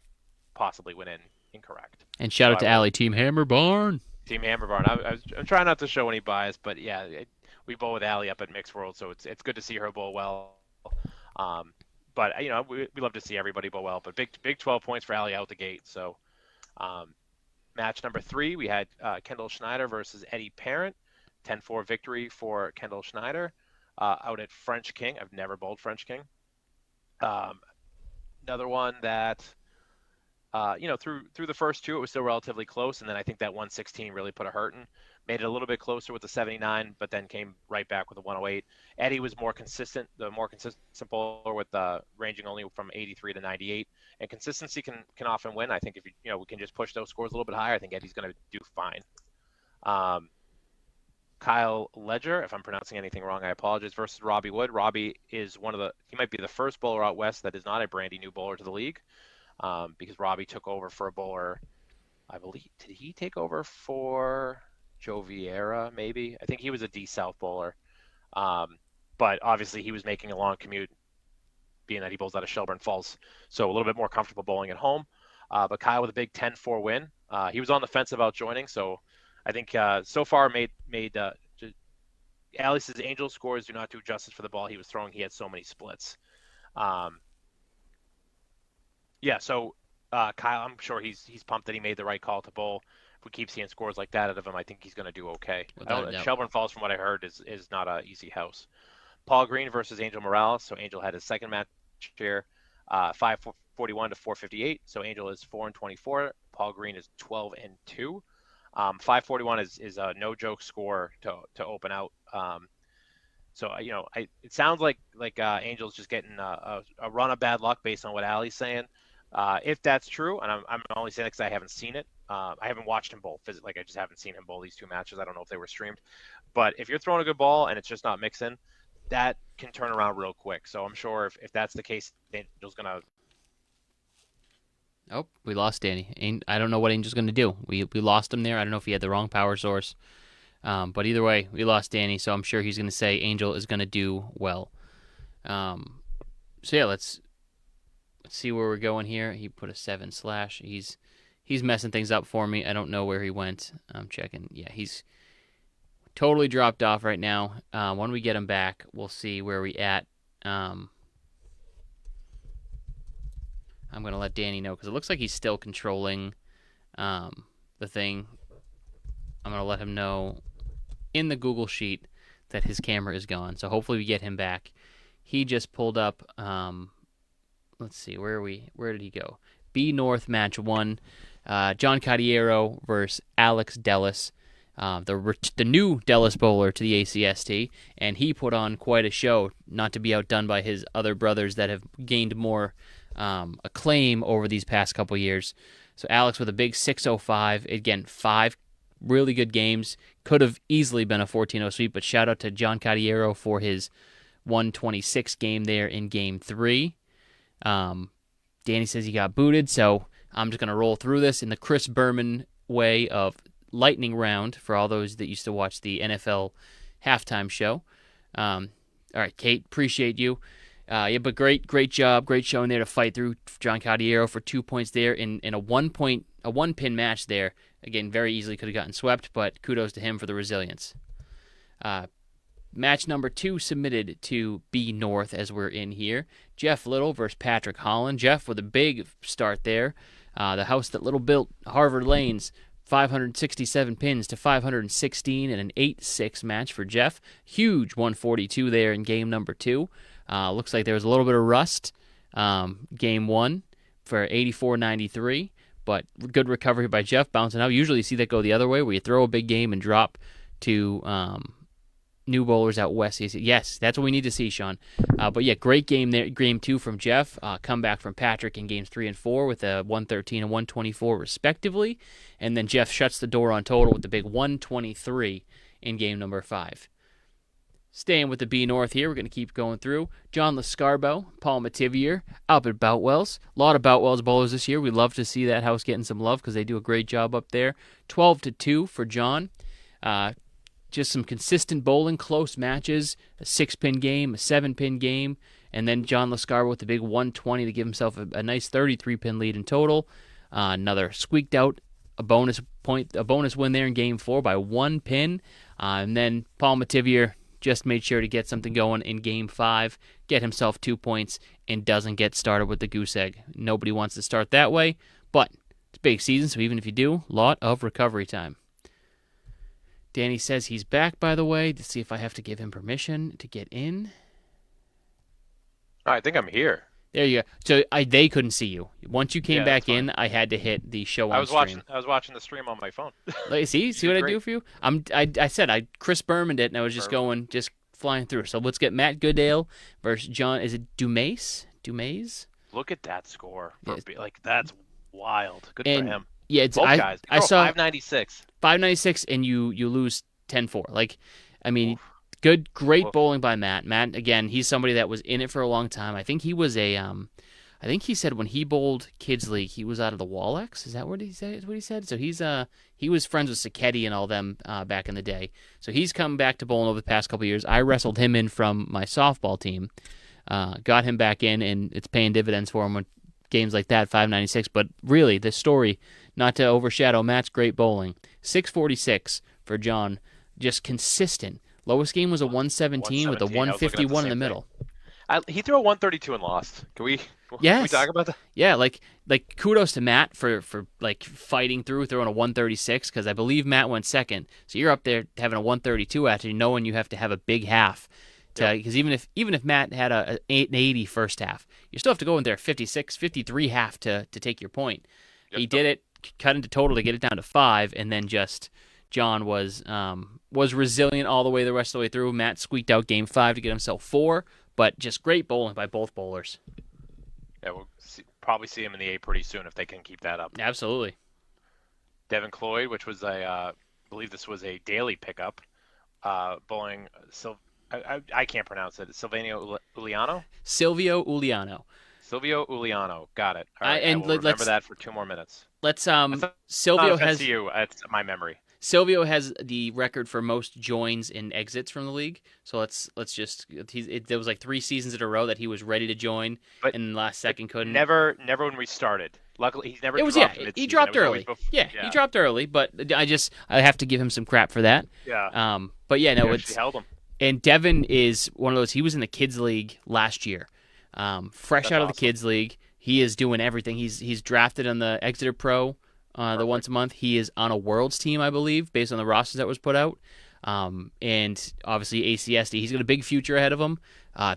possibly went in incorrect. And shout So out I to will Allie, Team Hammer Barn. Team Hammer Barn. I'm trying not to show any bias, but yeah, we bowl with Allie up at Mixed World, so it's good to see her bowl well. Um, but we love to see everybody bowl well. But big 12 points for Allie out the gate. So match number 3, we had Kendall Schneider versus Eddie Parent. 10-4 victory for Kendall Schneider out at French King. I've never bowled French King. Another one that through the first 2, it was still relatively close, and then I think that 116 really put a hurting. Made it a little bit closer with the 79, but then came right back with a 108. Eddie was the more consistent bowler with ranging only from 83 to 98. And consistency can often win. I think if we can just push those scores a little bit higher, I think Eddie's going to do fine. Kyle Ledger, if I'm pronouncing anything wrong, I apologize, versus Robbie Wood. Robbie is he might be the first bowler out west that is not a brandy new bowler to the league. Because Robbie took over for a bowler, I believe. Did he take over for Joe Vieira, maybe? I think he was a D South bowler. But obviously he was making a long commute, being that he bowls out of Shelburne Falls. So a little bit more comfortable bowling at home. But Kyle with a big 10-4 win. He was on the fence about joining, so I think so far made Alice's Angel scores do not do justice for the ball he was throwing. He had so many splits. Yeah, so Kyle, I'm sure he's pumped that he made the right call to bowl. If we keep seeing scores like that out of him, I think he's going to do okay. Shelburne Falls, from what I heard, is not an easy house. Paul Green versus Angel Morales. So Angel had his second match here, 541 to 458. So Angel is 4-24. Paul Green is 12-2. 541 is a no joke score to open out. So it sounds like Angel's just getting a run of bad luck based on what Allie's saying. If that's true, and I'm only saying it because I haven't seen it. I haven't watched him bowl. I just haven't seen him bowl these 2 matches. I don't know if they were streamed. But if you're throwing a good ball and it's just not mixing, that can turn around real quick. So I'm sure if that's the case, Angel's going to... Oh, we lost Danny. I don't know what Angel's going to do. We lost him there. I don't know if he had the wrong power source. But either way, we lost Danny, so I'm sure he's going to say Angel is going to do well. So yeah, let's see where we're going here. He put a 7/. He's messing things up for me. I don't know where he went. I'm checking. Yeah, he's totally dropped off right now. When we get him back, we'll see where we at. I'm going to let Danny know because it looks like he's still controlling the thing. I'm going to let him know in the Google Sheet that his camera is gone. So hopefully we get him back. He just pulled up, let's see, where did he go? B North match 1, John Cardiero versus Alex Dellis, the new Dellis bowler to the ACST, and he put on quite a show, not to be outdone by his other brothers that have gained more acclaim over these past couple years. So Alex with a big 605, again, 5 really good games. Could have easily been a 14-0 sweep, but shout out to John Cardiero for his 126 game there in game 3. Danny says he got booted, so I'm just going to roll through this in the Chris Berman way of lightning round for all those that used to watch the NFL halftime show. All right, Kate, appreciate you. Yeah, but great job, great showing there to fight through John Cardiero for 2 points there in a 1-pin match there. Again, very easily could have gotten swept, but kudos to him for the resilience. Match number 2 submitted to B North as we're in here. Jeff Little versus Patrick Holland. Jeff with a big start there. The house that Little built, Harvard Lanes, 567 pins to 516 in an 8-6 match for Jeff. Huge 142 there in game number 2. Looks like there was a little bit of rust game 1 for 84-93, but good recovery by Jeff, bouncing out. Usually you see that go the other way, where you throw a big game and drop to new bowlers out west. Yes, that's what we need to see, Sean. But yeah, great game there. Game 2 from Jeff. Comeback from Patrick in games 3 and 4 with a 113 and 124 respectively. And then Jeff shuts the door on total with the big 123 in game number 5. Staying with the B North here, we're going to keep going through. John Lascarbo, Paul Mativier, Albert Boutwells. A lot of Boutwells bowlers this year. We love to see that house getting some love because they do a great job up there. 12-2 for John. Just some consistent bowling, close matches, a 6-pin game, a 7-pin game, and then John Lascarbo with the big 120 to give himself a nice 33-pin lead in total. Another squeaked out a bonus win there in game 4 by 1 pin. And then Paul Mativier just made sure to get something going in game 5, get himself 2 points, and doesn't get started with the goose egg. Nobody wants to start that way, but it's big season, so even if you do, lot of recovery time. Danny says he's back, by the way, to see if I have to give him permission to get in. I think I'm here. There you go. So they couldn't see you. Once you came back in, I had to hit the show on stream. I was watching the stream on my phone. Like, see what I do for you? I said Chris Bermaned it, and I was just flying through. So let's get Matt Goodale versus John. Is it Dumas? Look at that score. That's wild. Good for him. Yeah, both guys. I saw 596. 596, and you lose 10-4. Like, I mean, great bowling by Matt. Matt, again, he's somebody that was in it for a long time. I think he was I think he said when he bowled Kids League, he was out of the Wallex. Is that what he said? So he was friends with Sacchetti and all them back in the day. So he's come back to bowling over the past couple of years. I wrestled him in from my softball team, got him back in, and it's paying dividends for him when games like that, 596. But really, the story, not to overshadow Matt's great bowling, 646 for John, just consistent. Lowest game was a 117 with a 151 in the middle. He threw a 132 and lost. Can we talk about that? Yeah, like kudos to Matt for like fighting through, throwing a 136, because I believe Matt went second. So you're up there having a 132 after knowing you have to have a big half. Because even if Matt had an 80 first half, you still have to go in there 56, 53 half to take your point. Yep. He did it, cut into total to get it down to 5, and then just John was resilient all the way the rest of the way through. Matt squeaked out game 5 to get himself 4, but just great bowling by both bowlers. Yeah, we'll probably see him in the 8 pretty soon if they can keep that up. Absolutely. Devin Cloyd, which was I believe this was a daily pickup, bowling. I can't pronounce it. Silvio Uliano. Silvio Uliano. Got it. All right, and let's remember that for 2 more minutes. Let's Silvio has to you. That's my memory. Silvio has the record for most joins and exits from the league. So let's just there was like 3 seasons in a row that he was ready to join, but and last second couldn't. Never when we started. Luckily, he's never. He dropped early. He dropped early, but I have to give him some crap for that. Yeah. But yeah, no, it's held him. And Devin is one of those. He was in the kids league last year, fresh out of the kids league. He is doing everything. He's drafted on the Exeter Pro, the once a month. He is on a Worlds team, I believe, based on the rosters that was put out. And obviously ACST. He's got a big future ahead of him.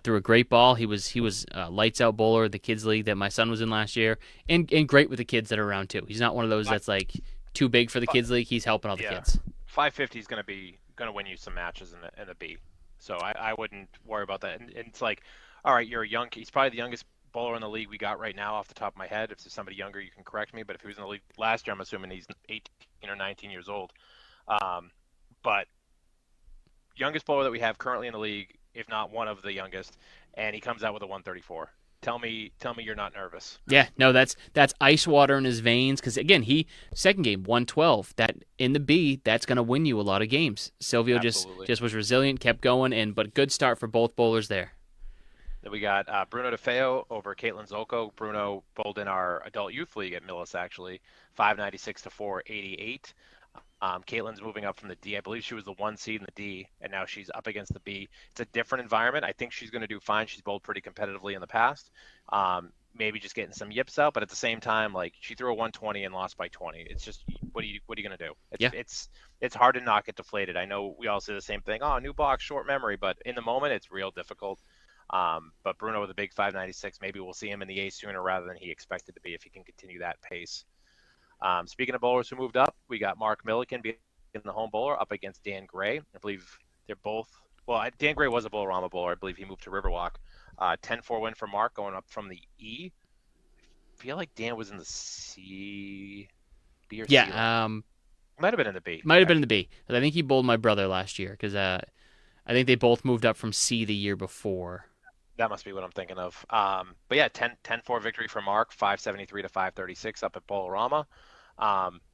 Threw a great ball. He was lights out bowler at the kids league that my son was in last year, and great with the kids that are around too. He's not one of those that's like too big for the kids league. He's helping all the kids. 550 is going to win you some matches in the B. So I wouldn't worry about that. And it's like, all right, he's probably the youngest bowler in the league we got right now off the top of my head. If there's somebody younger, you can correct me. But if he was in the league last year, I'm assuming he's 18 or 19 years old. But youngest bowler that we have currently in the league, if not one of the youngest, and he comes out with a 134. Tell me you're not nervous. Yeah, no, that's ice water in his veins. Because again, second game 112. That in the B, that's going to win you a lot of games. Silvio just was resilient, kept going, but good start for both bowlers there. Then we got Bruno DeFeo over Caitlin Zolko. Bruno bowled in our adult youth league at Millis actually, 596 to 488. Caitlin's moving up from the D. I believe she was the 1 seed in the D, and now she's up against the B. It's a different environment. I think she's going to do fine. She's bowled pretty competitively in the past. Maybe just getting some yips out, but at the same time, like she threw a 120 and lost by 20. It's just what are you going to do? It's hard to not get deflated. I know we all say the same thing. Oh, new box, short memory, but in the moment, it's real difficult. But Bruno with a big 596. Maybe we'll see him in the A sooner rather than he expected to be if he can continue that pace. Speaking of bowlers who moved up, we got Mark Milliken being the home bowler up against Dan Gray. I believe they're both Well, Dan Gray was a Bolorama bowler. I believe he moved to Riverwalk. 10-4 win for Mark going up from the E. I feel like Dan was in the C, B or C line. Yeah, Might have been in the B. might have been in the Actually. B. I think he bowled my brother last year because I think they both moved up from C the year before. That must be what I'm thinking of. But yeah, 10-4 victory for Mark, 573 to 536 up at Bolorama.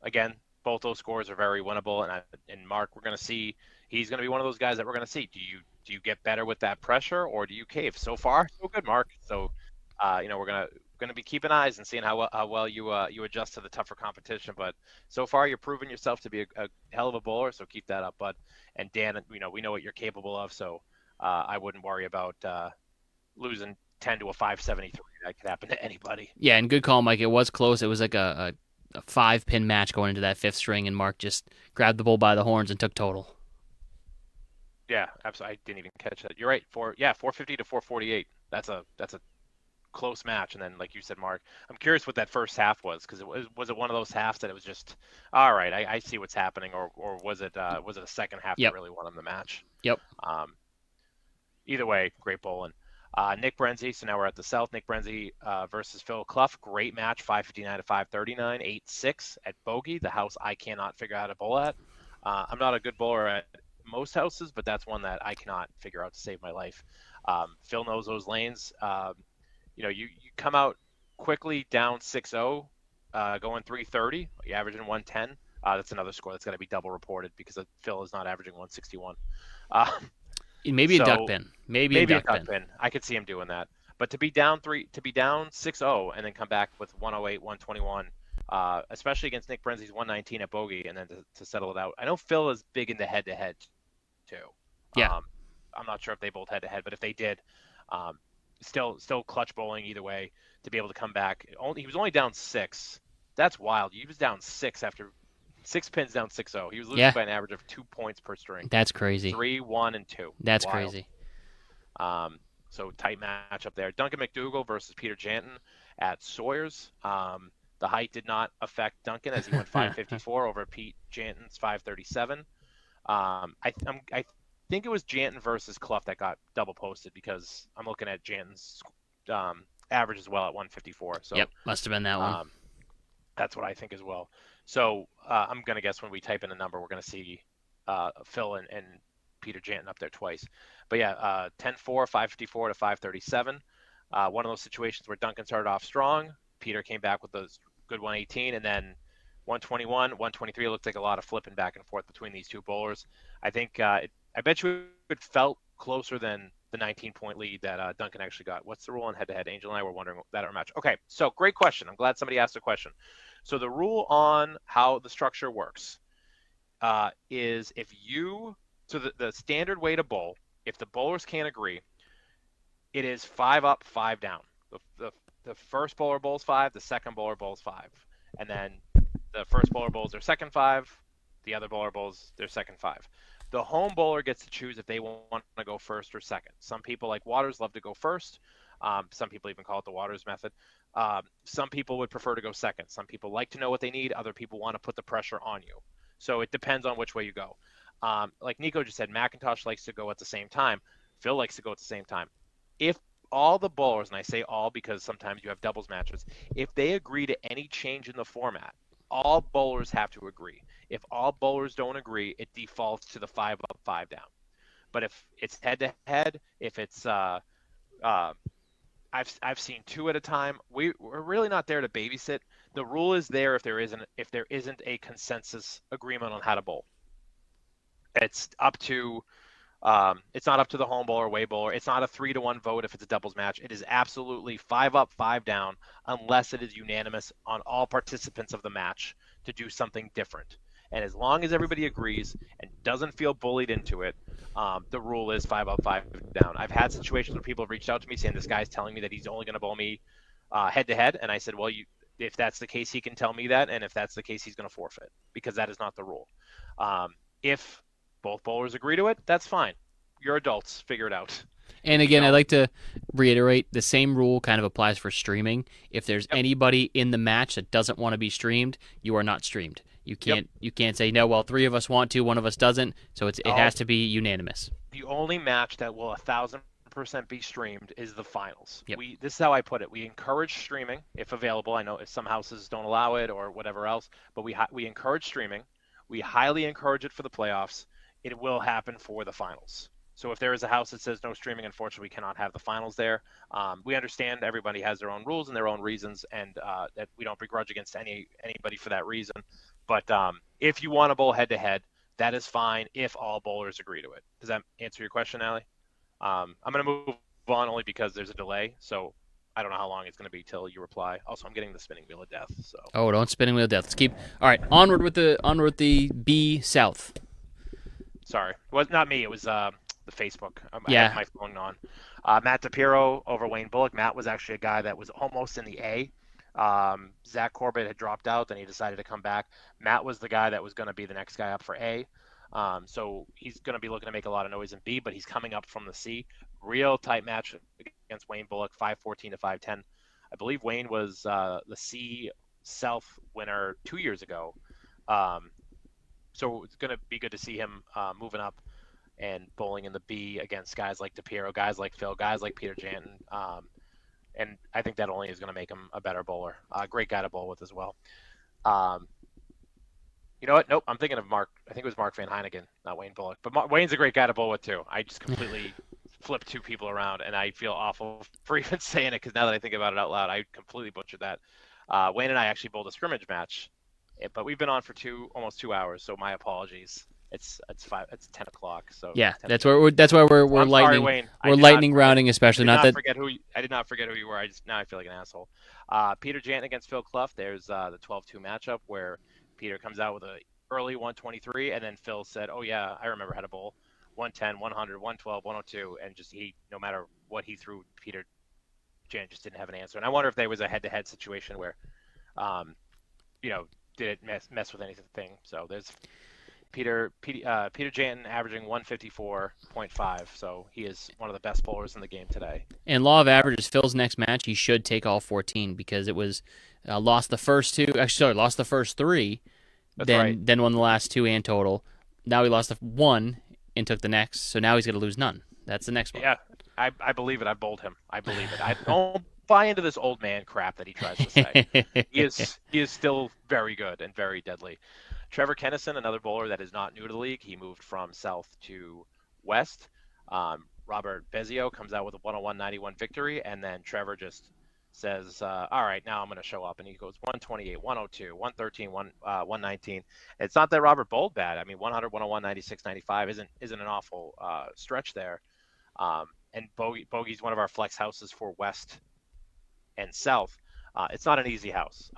Again, both those scores are very winnable, and Mark, we're going to see he's going to be one of those guys that we're going to see. Do you get better with that pressure, or do you cave? So far, so good, Mark. So, we're gonna be keeping eyes and seeing how well you adjust to the tougher competition. But so far, you're proving yourself to be a hell of a bowler. So keep that up, bud. And Dan, we know what you're capable of. So I wouldn't worry about losing 10 to a 573. That could happen to anybody. Yeah, and good call, Mike. It was close. It was like a 5-pin match going into that fifth string, and Mark just grabbed the bull by the horns and took total. Yeah, absolutely. I didn't even catch that. You're right. 450 to 448. That's a close match. And then, like you said, Mark, I'm curious what that first half was, because was it one of those halves that it was just all right, I see what's happening, or was it a second half Yep. that really won him the match? Yep. Either way, great bowling. Nick Brenzy, so now we're at the South. Nick Brenzy versus Phil Clough. Great match, 559 to 539, 8-6 at Bogey, the house I cannot figure out how to bowl at. I'm not a good bowler at most houses, but that's one that I cannot figure out to save my life. Phil knows those lanes. You come out quickly down 6-0, going 330, you averaging 110. That's another score that's got to be double reported because Phil is not averaging 161. Maybe a duck pin. Maybe a duck pin. I could see him doing that. But to be down 6-0 and then come back with 108, 121, especially against Nick Brenzy's 119 at Bogey, and then to settle it out. I know Phil is big into head-to-head too. Yeah. I'm not sure if they both head-to-head, but if they did, still clutch bowling either way to be able to come back. He was only down 6. That's wild. He was down 6 after 6 pins down 6-0. He was losing by an average of 2 points per string. That's crazy. 3, 1, and 2. That's wild. Crazy. So tight match up there. Duncan McDougall versus Peter Janton at Sawyers. The height did not affect Duncan as he went 554 over Pete Janton's 537. I think it was Janton versus Clough that got double posted because I'm looking at Janton's average as well at 154. So yep, must have been that one. That's what I think as well. So I'm going to guess when we type in a number, we're going to see Phil and Peter Janton up there twice. But yeah, 10-4, 554 to 537. One of those situations where Duncan started off strong. Peter came back with those good 118, and then 121, 123. It looked like a lot of flipping back and forth between these two bowlers. I think I bet you it felt closer than the 19-point lead that Duncan actually got. What's the rule on head-to-head? Angel and I were wondering that our match. Okay, so great question. I'm glad somebody asked a question. So the rule on how the structure works is the standard way to bowl, if the bowlers can't agree, it is 5 up, 5 down. The first bowler bowls 5, the second bowler bowls 5. And then the first bowler bowls their second 5, the other bowler bowls their second 5. The home bowler gets to choose if they want to go first or second. Some people, like Waters, love to go first. Some people even call it the Waters method. Some people would prefer to go second. Some people like to know what they need. Other people want to put the pressure on you. So it depends on which way you go. Like Nico just said, McIntosh likes to go at the same time. Phil likes to go at the same time. If all the bowlers, and I say all because sometimes you have doubles matches, if they agree to any change in the format, all bowlers have to agree. If all bowlers don't agree, it defaults to the 5 up, 5 down. But if it's head-to-head, if it's I've seen 2 at a time. We're really not there to babysit. The rule is there if there isn't a consensus agreement on how to bowl. It's up to it's not up to the home bowler, away bowler. It's not a 3-1 vote if it's a doubles match. It is absolutely 5 up, 5 down, unless it is unanimous on all participants of the match to do something different. And as long as everybody agrees and doesn't feel bullied into it, the rule is 5 up, 5 down. I've had situations where people have reached out to me saying this guy's telling me that he's only going to bowl me head-to-head, and I said, well, if that's the case, he can tell me that, and if that's the case, he's going to forfeit, because that is not the rule. If both bowlers agree to it, that's fine. You're adults. Figure it out. And again, I'd like to reiterate, the same rule kind of applies for streaming. If there's anybody in the match that doesn't want to be streamed, you are not streamed. You can't say, no, well, 3 of us want to, 1 of us doesn't, so it has to be unanimous. the only match that will 1,000% be streamed is the finals. Yep. This is how I put it. We encourage streaming if available. I know some houses don't allow it or whatever else, but we encourage streaming. We highly encourage it for the playoffs. It will happen for the finals. So if there is a house that says no streaming, unfortunately, we cannot have the finals there. We understand everybody has their own rules and their own reasons, and that we don't begrudge against anybody for that reason. But if you want to bowl head to head, that is fine if all bowlers agree to it. Does that answer your question, Allie? I'm going to move on only because there's a delay, so I don't know how long it's going to be till you reply. Also, I'm getting the spinning wheel of death. So. Oh, don't spinning wheel of death. Let's keep. All right, onward with the B South. Sorry, well, not me. It was the Facebook. I Yeah. have my phone on. Matt DePiero over Wayne Bullock. Matt was actually a guy that was almost in the A. Zach Corbett had dropped out, then he decided to come back. Matt was the guy that was going to be the next guy up for A. So he's going to be looking to make a lot of noise in B, but he's coming up from the C. Real tight match against Wayne Bullock, 5-14 to 5-10. I believe Wayne was the C South winner 2 years ago. So it's going to be good to see him moving up and bowling in the B against guys like DePiero, guys like Phil, guys like Peter Janton. And I think that only is going to make him a better bowler. Great guy to bowl with as well. You know what? Nope. I'm thinking of Mark. I think it was Mark Van Heineken, not Wayne Bullock. But Wayne's a great guy to bowl with too. I just completely flipped two people around, and I feel awful for even saying it because now that I think about it out loud, I completely butchered that. Wayne and I actually bowled a scrimmage match, but we've been on for almost 2 hours, so my apologies. It's 10 o'clock. So Yeah, 10 that's why we're I'm lightning. sorry, Wayne. We're lightning rounding, especially I not that. did not forget who you were. Now I feel like an asshole. Peter Janton against Phil Clough. There's the 12-2 matchup where Peter comes out with a early 123, and then Phil said, "Oh yeah, I remember how to bowl 110, 100, 112, 102," and just no matter what he threw, Peter Janton just didn't have an answer. And I wonder if there was a head-to-head situation where, did it mess with anything? So there's Peter Janton averaging 154.5, so he is one of the best bowlers in the game today. And law of averages, Phil's next match, he should take all 14 because it was lost the first two. Actually, sorry, lost the first three, then won the last two and total. Now he lost the one and took the next, so now he's going to lose none. That's the next one. Yeah, I believe it. I bowled him. I believe it. I don't buy into this old man crap that he tries to say. He is still very good and very deadly. Trevor Kennison, another bowler that is not new to the league. He moved from south to west. Robert Bezio comes out with a 101-91 victory, and then Trevor just says, all right, now I'm going to show up. And he goes 128, 102, 113, 119. It's not that Robert bowled bad. I mean, 100, 101, 96, 95 isn't an awful stretch there. And Bogey's one of our flex houses for west and south. It's not an easy house.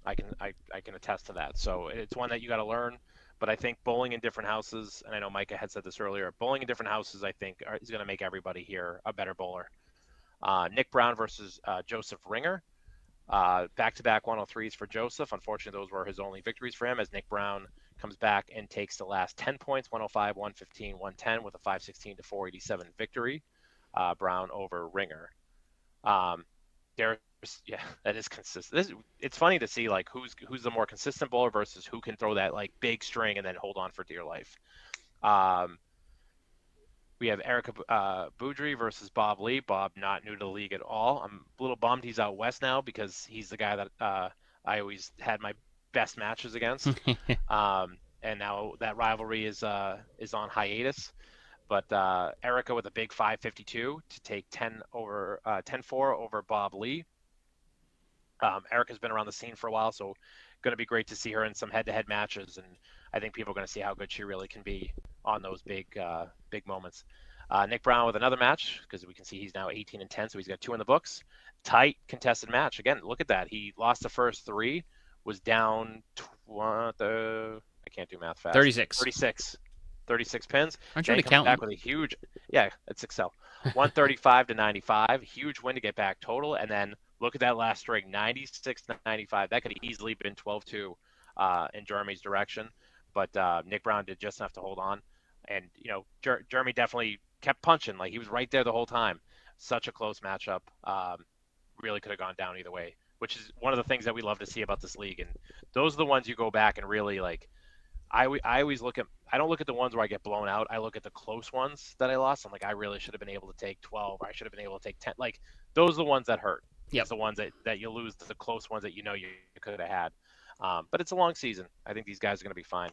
I can attest to that. So it's one that you got to learn. But I think bowling in different houses, and I know Micah had said this earlier, bowling in different houses, I think, is going to make everybody here a better bowler. Nick Brown versus Joseph Ringer. Back-to-back 103s for Joseph. Unfortunately, those were his only victories for him as Nick Brown comes back and takes the last 10 points, 105, 115, 110 with a 516 to 487 victory. Brown over Ringer. Yeah, that is consistent. It's funny to see like who's the more consistent bowler versus who can throw that like big string and then hold on for dear life. We have Erica Boudry versus Bob Lee. Bob not new to the league at all. I'm a little bummed he's out west now because he's the guy that I always had my best matches against. And now that rivalry is on hiatus. But Erica with a big 552 to take 10-4 over Bob Lee. Erica's been around the scene for a while, so going to be great to see her in some head-to-head matches, and I think people are going to see how good she really can be on those big moments. Nick Brown with another match because we can see he's now 18-10, so he's got 2 in the books. Tight contested match. Again, look at that. He lost the first 3, was down I can't do math fast. 36 pins. Aren't you trying to count? Back with a huge, yeah, it's Excel. 135 to 95, huge win to get back total, and then look at that last string, 96-95. That could have easily been 12-2 in Jeremy's direction, but Nick Brown did just enough to hold on, and Jeremy definitely kept punching, like he was right there the whole time. Such a close matchup, really could have gone down either way, which is one of the things that we love to see about this league, and those are the ones you go back and really like. I always look at, I don't look at the ones where I get blown out. I look at the close ones that I lost. I'm like, I really should have been able to take 12, or I should have been able to take 10. Like, those are the ones that hurt. Yep. It's the ones that you lose, the close ones that you could have had. But it's a long season. I think these guys are going to be fine.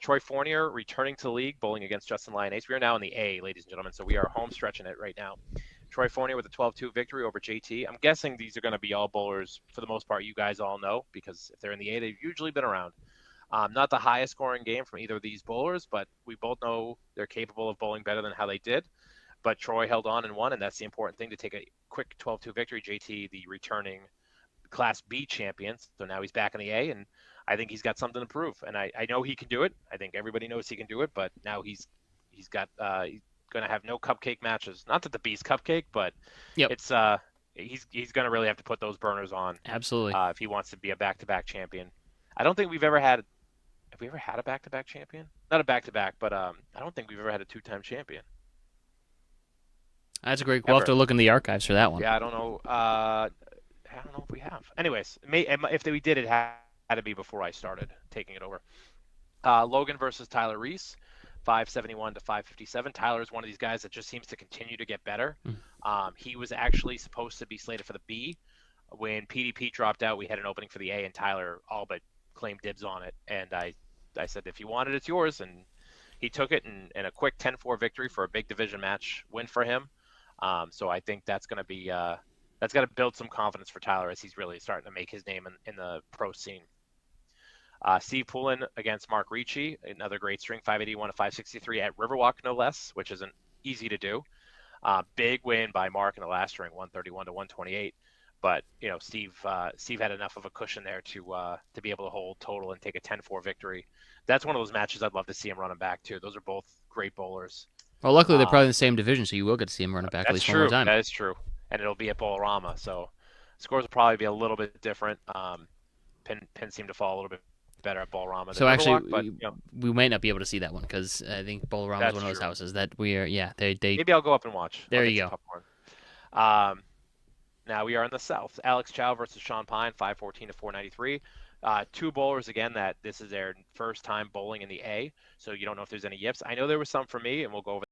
Troy Fournier returning to the league, bowling against Justin Lyonnaise. We are now in the A, ladies and gentlemen, so we are home stretching it right now. Troy Fournier with a 12-2 victory over JT. I'm guessing these are going to be all bowlers, for the most part, you guys all know, because if they're in the A, they've usually been around. Not the highest scoring game from either of these bowlers, but we both know they're capable of bowling better than how they did. But Troy held on and won, and that's the important thing, to take a quick 12-2 victory. JT, the returning Class B champion, so now he's back in the A, and I think he's got something to prove. And I know he can do it. I think everybody knows he can do it, but now he's got he's going to have no cupcake matches. Not that the B's cupcake, but it's he's going to really have to put those burners on. Absolutely. If he wants to be a back-to-back champion. I don't think we've ever had. Have we ever had a back-to-back champion? Not a back-to-back, but I don't think we've ever had a two-time champion. That's a great. We'll have to look in the archives for that one. Yeah, I don't know. I don't know if we have. Anyways, if we did, it had to be before I started taking it over. Logan versus Tyler Reese, 571 to 557. Tyler is one of these guys that just seems to continue to get better. He was actually supposed to be slated for the B. When PDP dropped out, we had an opening for the A, and Tyler all but claimed dibs on it. And I said, if you want it, it's yours. And he took it, and a quick 10-4 victory for a big division match win for him. So I think that's going to be that's got to build some confidence for Tyler as he's really starting to make his name in the pro scene. Steve Poulin against Mark Ricci, another great string, 581 to 563 at Riverwalk, no less, which isn't easy to do. Big win by Mark in the last string, 131 to 128. But Steve had enough of a cushion there to be able to hold total and take a 10-4 victory. That's one of those matches I'd love to see him running back too. Those are both great bowlers. Well, luckily they're probably in the same division, so you will get to see him running back at least one more time. That is true, and it'll be at Bolorama, so scores will probably be a little bit different. Pin seemed to fall a little bit better at Bolorama. So actually, Riverwalk, we might not be able to see that one because I think Bolorama is one of those houses that we are. Yeah, they. Maybe I'll go up and watch. There you go. Now we are in the South. Alex Chow versus Sean Pine, 514 to 493. Two bowlers again that this is their first time bowling in the A, so you don't know if there's any yips. I know there was some for me, and we'll go over